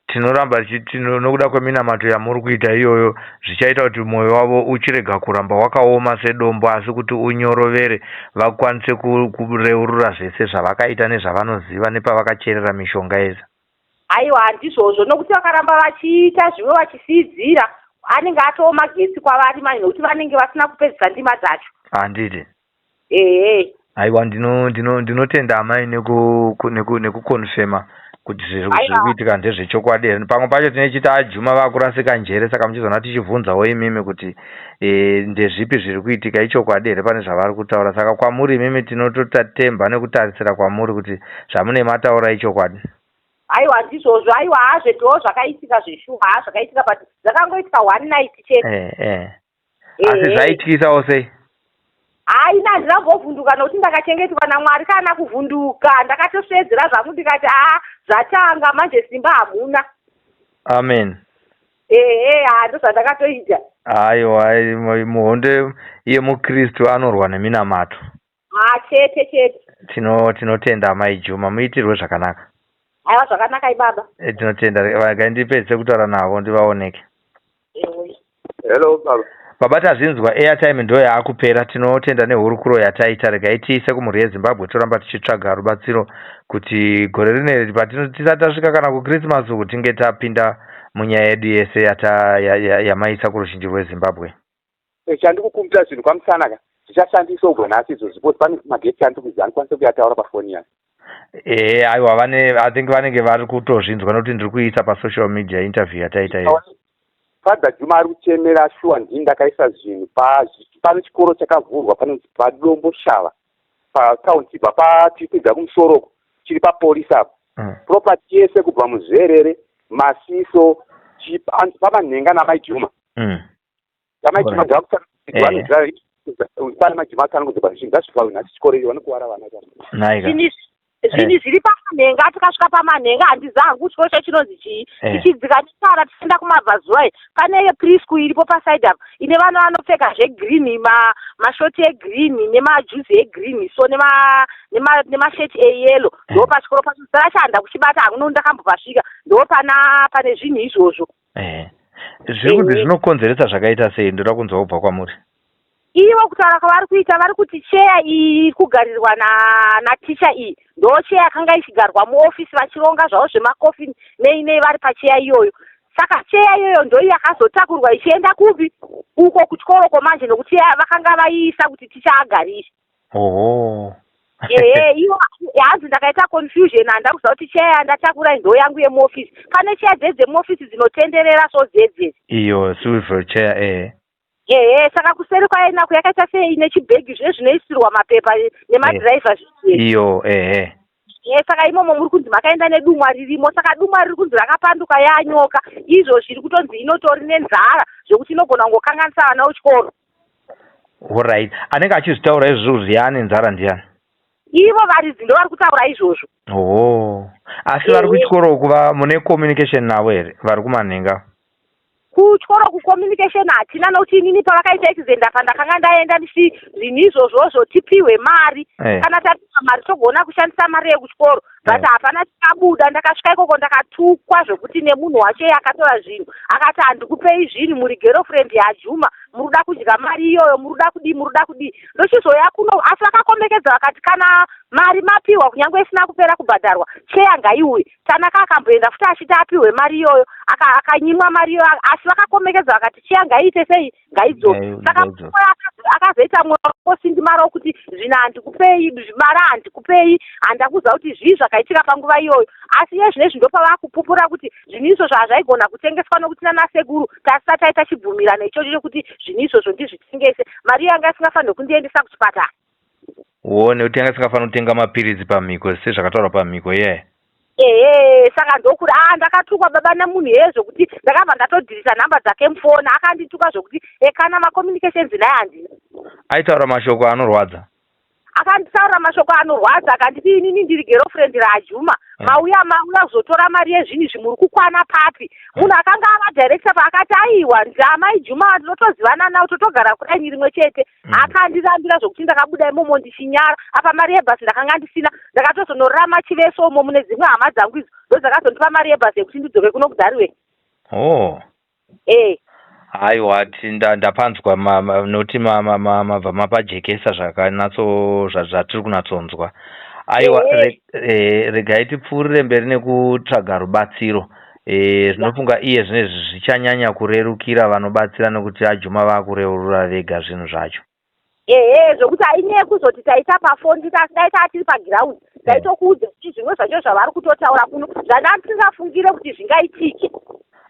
Tinoramba nokuda kweminamato yamuri kuita iyoyo, zvichaita kuti mwoyo wavo uchirega kuramba wakaoma sedombo, asi kuti unyorovere, vakwanise kureurura zvese zvavakaita nezvavanoziva nepavakacherera mishonga yese. Aiwa, handizvozvo, nokuti vakaramba vachiita zvimwe vachisidzira, anenge atoo magetsi kwavari mani, nokuti vanenge vasina kupedzisa ndima dzacho. Handiti? Aiwa, ndinotenda amai nekukonfema kuti zviri kuitika ndezvechokwadi. Pamwe pacho tinechita Juma vakurasika njere, saka muchizoona tichibvunzawo imimi kuti ndezvipi zviri kuitika, ichokwadi here pane zvavari kutaura. Saka kwamuri imimi tinototemba nekutarisira kwamuri kuti zvamune mataura ichokwadi. Aiwa, ndizvozvo. Aiwa, hazveto zvakaitika zveshuwa, zvakaitika, but zvakangoitika one night chete. Asi zvaityisawo sei? Haina, handinambovhunduka nokuti ndakachengetwa naMwari. Kana kuvhunduka ndakatosvedzera zvangu ndikati zvatanga manje, simba hamuna. Amen. Ndo zvandakatoita. Aiwa, muhondo yemukristu anorwa neminamato. Chete. Tinotenda amai Juma, muitirwe zvakanaka. Aiwa, zvakanaka ibaba. Tinotenda. Ndipedze kutaura navo ndivaoneke. Hello baba. Baba, tazvinzwa, airtime ndo yaakupera. Tinotenda nehurukuro yataita, regai tiise kumhuri yeZimbabwe toramba tichitsvaga rubatsiro kuti gore rineri tisati tasvika kana kuChristmas kuti tinge tapinda munyaya yedu yese yamaisa kuruzhinji rweZimbabwe. Chandikukumbira zvinhu kwamusanaka zvichashandiswa ubwo nhasi izvo zvipo pane magetsi andikuziva andikwanisa kuyataura pafoni yangu. Aiwa, I think vanenge vari kutozvinzwa nokuti ndiri kuisa pasocial media interview yataita iyo. Fadha Juma ari kuchemera shuwa ndini ndakaisa zvinhu pane chikoro chakavhurwa panonzi padombo shava pakaunti ibva patikwidza kumusoroko chiri papolisi apo. Property yese kubva muzverere masiso pamanhenga namai Juma. Amai Juma pane majuma akanongodzwa zvinhu ngazvifawe nhasi chikoro iyo vanokuwara vana. Naika. Zvinhu zviri pamanhenga, tikasvika pamanhenga handizangu kuti chikoro chinonzi chii. Tichidzika netara tichienda kumabvazuva pane preschool iripo pasaidi apo ine vana vanopfeka zvegirini, mashoti egirini nemajuzi egirini so nemasheti eyelo. Ndo pachikoro pacho sara chanda kuchibata hangu ndakambopasvika ndo pane zvinhu izvozvo. Zviri kuti zvinokonzeresa zvakaita sei? Ndoda kunzwa kubva kwamuri. Ivo kutaura kwavari kuita vari kuti cheya iyi kugarirwa naticha iyi ndo cheya yakanga ichigarwa muofisi vachironga zvavo zvemakofi nei vari pacheya iyoyo. Saka cheya iyoyo ndo yakazotakurwa ichienda kupi uko kuchikoro komanje nokuti vakanga vaiisa kuti ticha agarire. Ivo hanzi ndakaita confusion, handa kuziva kuti cheya yandatakura ndo yangu yemuofisi. Pane cheya dzemuofisi dzinotenderera so dzedzedze iyo swivel chair. Saka kuseri kwainako yakaita sei nechibhegi zvinoisirwa mapepa nemadhiraivha iyo. Saka imomo muri kunzi makaenda nedumwa ririmo, saka dumwa riri kunzi rakapanduka yanyoka. Izvo zviri kutonzi inotori nenzara zvokuti inogona kungokanganisa vana vechikoro. Alright, anenge achizvitaura izvozvo zviani nzara ndiani? Ivo varidzi ndo vari kutaura izvozvo. Asi vari kuchikoro kuva mune communication navo here vari kumanhenga? Kuchikoro kucommunication hatina nokuti inini pavakaita exenda pandakanga ndaenda ndichi zvinhu izvozvozvo tipiwe mari. Kana tapiwa mari togona kushandisa mari yekuchikoro. But hapana tikabuda, ndakasvika ikoko ndakatukwa zvokuti nemunhu wacho akatora zvinhu akati handikupei zvinhu muri girlfriend yaJuma, muruda kudya mari iyoyo, muruda kudii. Ndochizoya kuno asi vakakombekedza vakati kana mari mapiwa kunyange isina kupera kubhadharwa cheya ngaiuye. Tanaka akamboenda futi achiti apiwe mari iyoyo akanyimwa mari iyoyo asi vakakombekedza vakati cheya ngaiite sei ngaidzoke. Saka akazoita mwoyo wosindimara wokuti zvinhu handikupei, mari handikupei, handakuziva kuti zvii zvakaitika panguva iyoyo. Asi iye zvinezvi ndo pavakupupura kuti zvinhu izvozvo hazvaigona kutengeswa nokuti nanasekuru tasati taita chibvumirano ichocho chokuti zvinhu izvozvo ndizvitengese. Mari yanga isingafanirwi kundiendesa kuchipatara. Nekuti yanga isingafanirwi kutenga mapiritsi pamhiko sezvakataurwa pamhiko iye. Saka ndokuri ndakatukwa baba nemunhu iye zvokuti ndakabva ndatodhirisa nhamba dzake mufoni, akandituka zvokuti kana macommunications naye handina. Aitaura mashoko anorwadza? Akanditaura mashoko anorwadza akanditi inini ndiri girlfriend raJuma, mauya kuzotora mari yezvinhu zvimuri kukwana papi. Munhu akanga avadirector paakati aiwa ndamai Juma ndinotozivana nawo totogara kudanyi rimwe chete. Akandizambira zvokuti ndakabuda imomo ndichinyara apa mari yebhasi ndakanga ndisina, ndakatozonorora machiveso umo mune dzimwe hama dzangu idzo ndo dzakazondipa mari yebhasi yekuti ndidzoke kuno kudhariwe. Haiwa, ndapanzwa noti mabva mapajekesa zvatiri kunyatsonzwa. Aiwa, regai tipfuurire mberi nekutsvaga rubatsiro. Zvinofunga iye zvinezvi zvichanyanya kurerukira vanobatsira nekuti aJuma vakureurura vega zvinhu zvacho. Zvokuti hainyaya kuzoti taita pafoni daita tiri pagiraundi taitokuudza kuti zvimwe zvacho zvavari kutotaura kuno zvandandisingafungire kuti zvingaitike.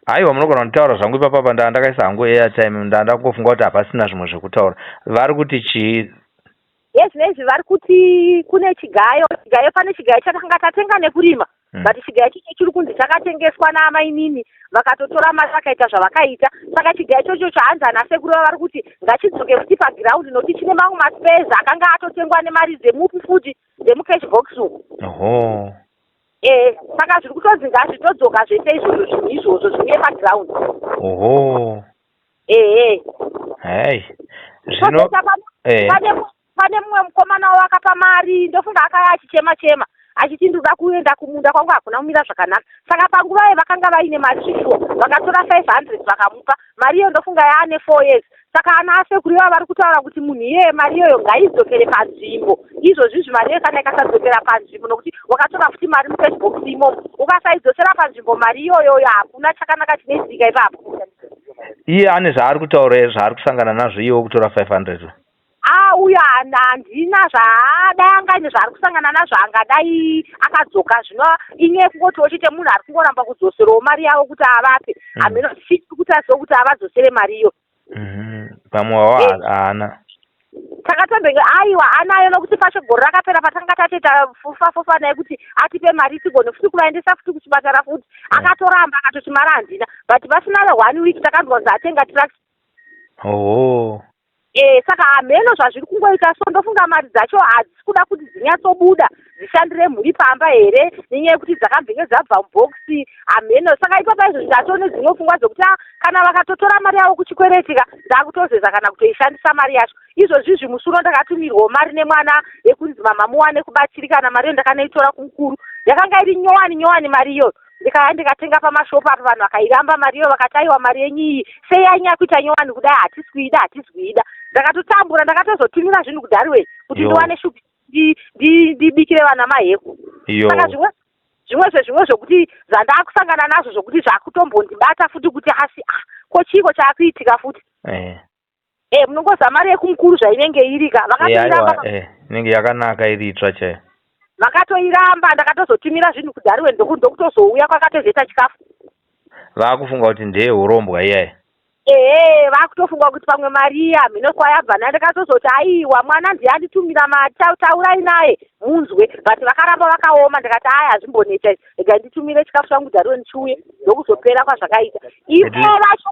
Aiwa, munogona kunditaura zvangu ipapapa ndakaisa hangu airtime ndangofunga kuti hapasina zvimwe zvekutaura. Vari kuti chii? Zvinezvi vari kuti kune chigayo pane chigayo chatakanga tatenga nekurima. But chigayo chicho chiri kunzi chakatengeswa naamainini vakatotora mari vakaita zvavakaita. Saka chigayo chocho chahanzi anasekuru vari kuti ngachidzoke futi pagiraundi nokuti chine mamwe maspeza akanga atotengwa nemari dzemupi futi dzemucash box. Saka zviri kutonzi ngazvitodzoka zvese izvozvo zvinhu izvozvo zvine pagiraundi. Zvino pane mumwe mukomana wakapa mari ndofunga akaya achichema achiti ndoda kuenda kumunda kwangu hakuna kumira zvakanaka. Saka panguva ye vakanga vaine mari zvishuwa vakatora 500 vakamupa mari iyo, ndofunga yaane 4 years. Saka ana asekuru ivo vari kutaura kuti munhu iyeye mari iyoyo ngaidzokere panzvimbo. Izvozvi mari iyoyo kana ikasadzokera panzvimbo nokuti wakatora futi mari mufacebox imomo ukasaidzosera panzvimbo mari iyoyo hakuna chakanaka chinoitika ipapo. Iye ane zvaari kutaura zvaari kusangana nazvo iwo kutora 500. Uya handina zvaadai angaine zvaari kusangana nazvo angadai akadzoka. Zvino inyaya kungoti wochite munhu ari kungoramba kudzoserawo mari yavo kuti avape. Hameno tichiti kuti azive kuti avadzosere mari iyo. Pamwe wavo haana. Takatombenga aiwa anayo nokuti pacho gore rakapera patanga tatoita fufa naye kuti atipe mari tigone futi kuvaendesa futi kuchipatara futi. Akatoramba akatoti mari handina. But pasina 1 week takandonzi atenga tractor. Saka hameno zvazviri kungoita so ndofunga mari dzacho hadzisi kuda kuti dzinyatsobuda dzishandire mhuri pamba here nenyaya yekuti dzakabvenge dzabva mubhokisi hameno. Saka ipapo izvo zvatone dzinofungwa dzokuti kana vakatotora mari yavo kuchikweretika dzakutozeza kana kutoishandisa mari yacho. Izvozvizvi musuro ndakatumirwawo mari nemwana yekunzi mama muwane kubatsirikana mariyo ndakanoitora kumukuru yakanga iri nyowani mari iyoyo. Ndikaya ndikatenga pamashopu apa vanhu vakairamba mariyo vakati aiwa mari yenyu iyi sei yainya kuita nyowani kudai hatisi ndakatotambura ndakatozotumira zvinhu kudhariwe kuti ndiwane shupi ndibikire vana maheku. Saka zvimwe zvokuti zvandakusangana nazvo zvokuti zvakutombondibata futi kuti asi ko chiko chaakuitika futi munongoza mari yekumukuru zvainenge irika vakatoiramba inenge yakanaka iri itsva chaiyo vakatoiramba ndakatozotumira zvinhu kudhariwe ndokutozouya kwakatozoita chikafu. Vakufunga kuti ndeye urombwa iyayi vakutofunga kuti pamwe mariya mhino kwayabva ndakatozoti aiwa mwana ndiye anditumira taurai naye munzwe but vakaramba vakaoma ndikati hazvimboneta rega nditumire chikafu changu kudhariwe ndichiuye ndokuzopera kwazvakaita ivo vacho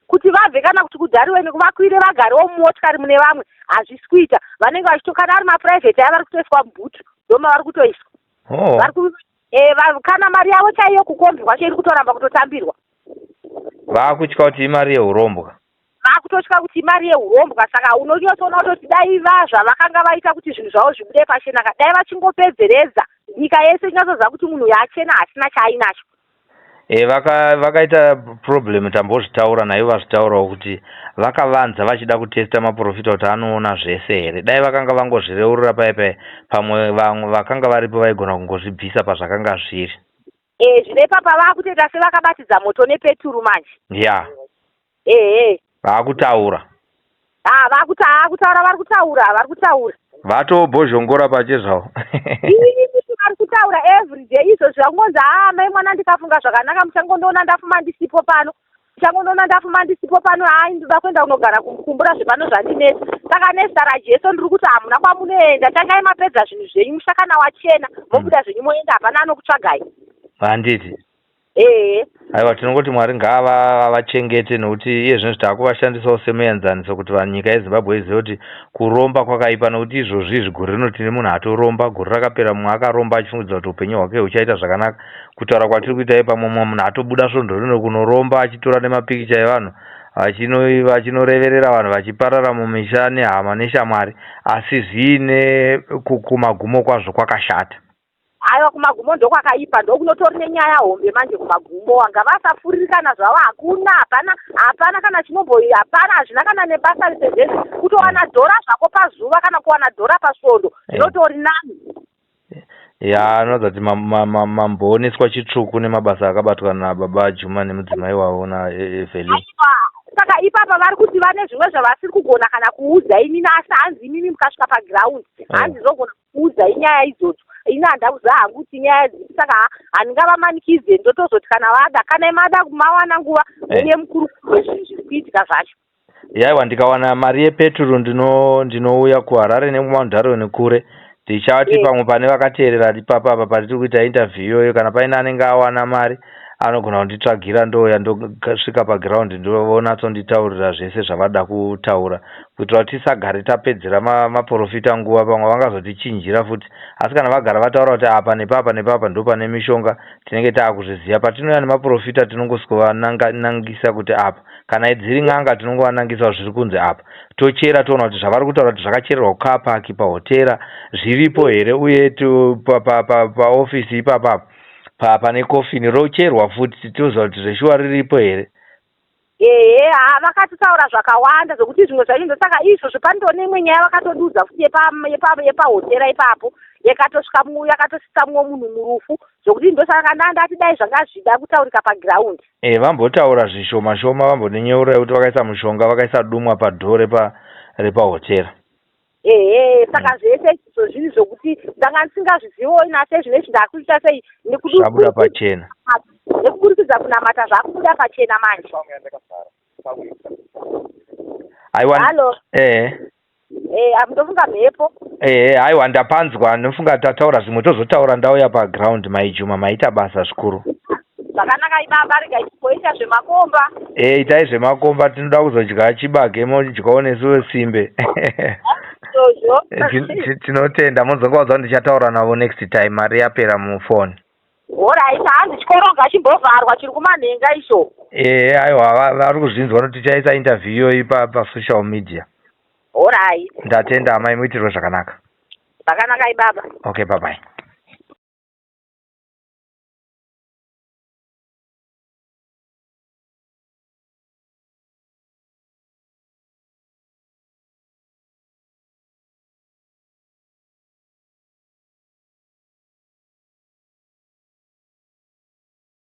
kuti vabve kana kuti kudhariweni vakwire vagarewo mumotikari mune vamwe hazvisi kuita vanenge vachitokana ari mapuraivheti aya vari kutoiswa mubhutu ndoma vari kutoiswa kana mari yavo chaiyo kukombi kwacho iri kutoramba kutotambirwa. Vakutya kuti imari yeurombwa vakutotya kuti imari yeurombwa. Saka unonyotsona kutoti dai zvavakanga vaita kuti zvinhu zvavo zvibude pachena dai vachingopedzeredza nyika yese inyazoziva kuti munhu yachena hasina chaainacho. Vakaita problem tambozvitaura naivo vazvitaurawo kuti vakavanza vachida kutesta maprofita kuti anoona zvese here. Dai vakanga vangozvireurura paipai pamwe vamwe vakanga varipo vaigona kungozvibvisa pazvakanga zviri. Zvine papa vakutoita sevakabatidza moto nepeturu manje. Vakutaura. Vari kutaura. Vatobhozhongora pache zvavo. Vari kutaura everyday izvo zvakungonzi mai mwana ndikafunga zvakanaka muchangondoona ndafuma ndisipo pano ndoda kuenda kunogara kumbura zvepano zvandinesa. Saka nezita rajesu ndiri kuti hamuna kwamunoenda tangai mapedza zvinhu zvenyu mushakana wachena mobuda zvenyu moenda hapana anokutsvagai. Handiti aiwa tinongoti Mwari ngavachengete nokuti iye zvino takuvashandisawo semuenzaniso kuti nyika yeZimbabwe izive kuti kuromba kwakaipa nokuti izvozvi gore rino tine munhu atoromba gore rakapera mumwe akaromba achifungidza kuti upenyu hwake huchaita zvakanaka. Kutaura kwatiri kuita pamwe munhu atobuda svondo rino kunoromba achitora nemapikicha evanhu vachinoreverera vanhu vachiparara mumisha nehama neshamwari asi zviine kumagumo kwazvo kwakashata. Aiwa kumagumo ndokwakaipa ndokunotori nenyaya hombe manje kumagumo wanga vasafuririkana zvavo hapana kana chinomboyi hapana hazvina kana nebasa risezvezi kutowana dhora zvako pazuva kana kuwana dhora pasvondo zvinotori nani. Anoudza kuti mambooneswa chitsvuku nemabasa akabatwa nababa Juma nemudzimai wavo naEvelyn. Saka ipapa vari kuti vane zvimwe zvavasiri kugona kana kuudza inini asi hanzi inini mukasvika pagiraundi hanzi zogona kuudza inyaya idzodzo ini handakuziva hangu kuti nyaya dzii. Saka handingavamanikidze ndotozoti kana vada kana mada kumawana nguva uye mukuru zviri kuitika zvacho. Aiwa ndikawana mari yepeturu ndinouya kuHarare nemumaunhare nekure ndichati pamwe pane vakateerera ipapa apa patiri kuita interview iyoyo kana paine anenge awana mari anogona kunditsvagira ndouya ndosvika pagiraundi ndonatonditaurira zvese zvavada kutaura kuitira kuti tisagare tapedzera maprofita nguva pamwe vangazotichinjira futi. Asi kana vagara vataura kuti apa nepapa ndo pane mishonga tinenge taakuzviziva patinouya nemaprofita tinongosivanangisa kuti apa kana dziri n'anga tinongovanangisa zviri kunze apa tochera toona kuti zvavari kutaura kuti zvakachererwa kukapaki pahotera zviripo here uye paofisi ipapa pane kofini rocherwa futi toziva kuti zveshuwa riripo here. vakatitaura zvakawanda zvokuti zvimwe zvacho saka izvozvo pandone imwe nyaya vakatodudza futi yepahotera ipapo yakatosvika mumwe munhu murufu zvokuti ndosaka ndati dai zvanga zvida kutaurika pagiraundi. Vambotaura zvishoma shoma vambonenyeura kuti vakaisa mushonga vakaisa dumwa padhoo repahotera. Saka zvese izvo zvinhu zvokuti ndanga ndisingazviziviwo inase zvine ndakuita sei zvabuda pachena nekuburikidza kunamata zvakubuda pachena manje. Halo. Amundofunga mhepo. Aiwa ndapanzwa ndofunga tataura zvimwe tozotaura ndauya pagiraundi maijuma maita basa zvikuru. zvakanaka ibaba, rega ichipoita zvemakomba. Itai zvemakomba, tinoda kuzodya chibage modyawo nesu wesimbe. Tinotenda, muzongoudza ndichataura navo next time mari yapera mufoni. Alright, hanzi chikoronga chimbovharwa chiri kumanhenga isho. Aiwa, vari kuzvinzwa kuti tichaisa interview iyoyi pasocial media. Alright. Ndatenda amai, muitirwe zvakanaka. Zvakanaka ibaba. Okay, bye bye.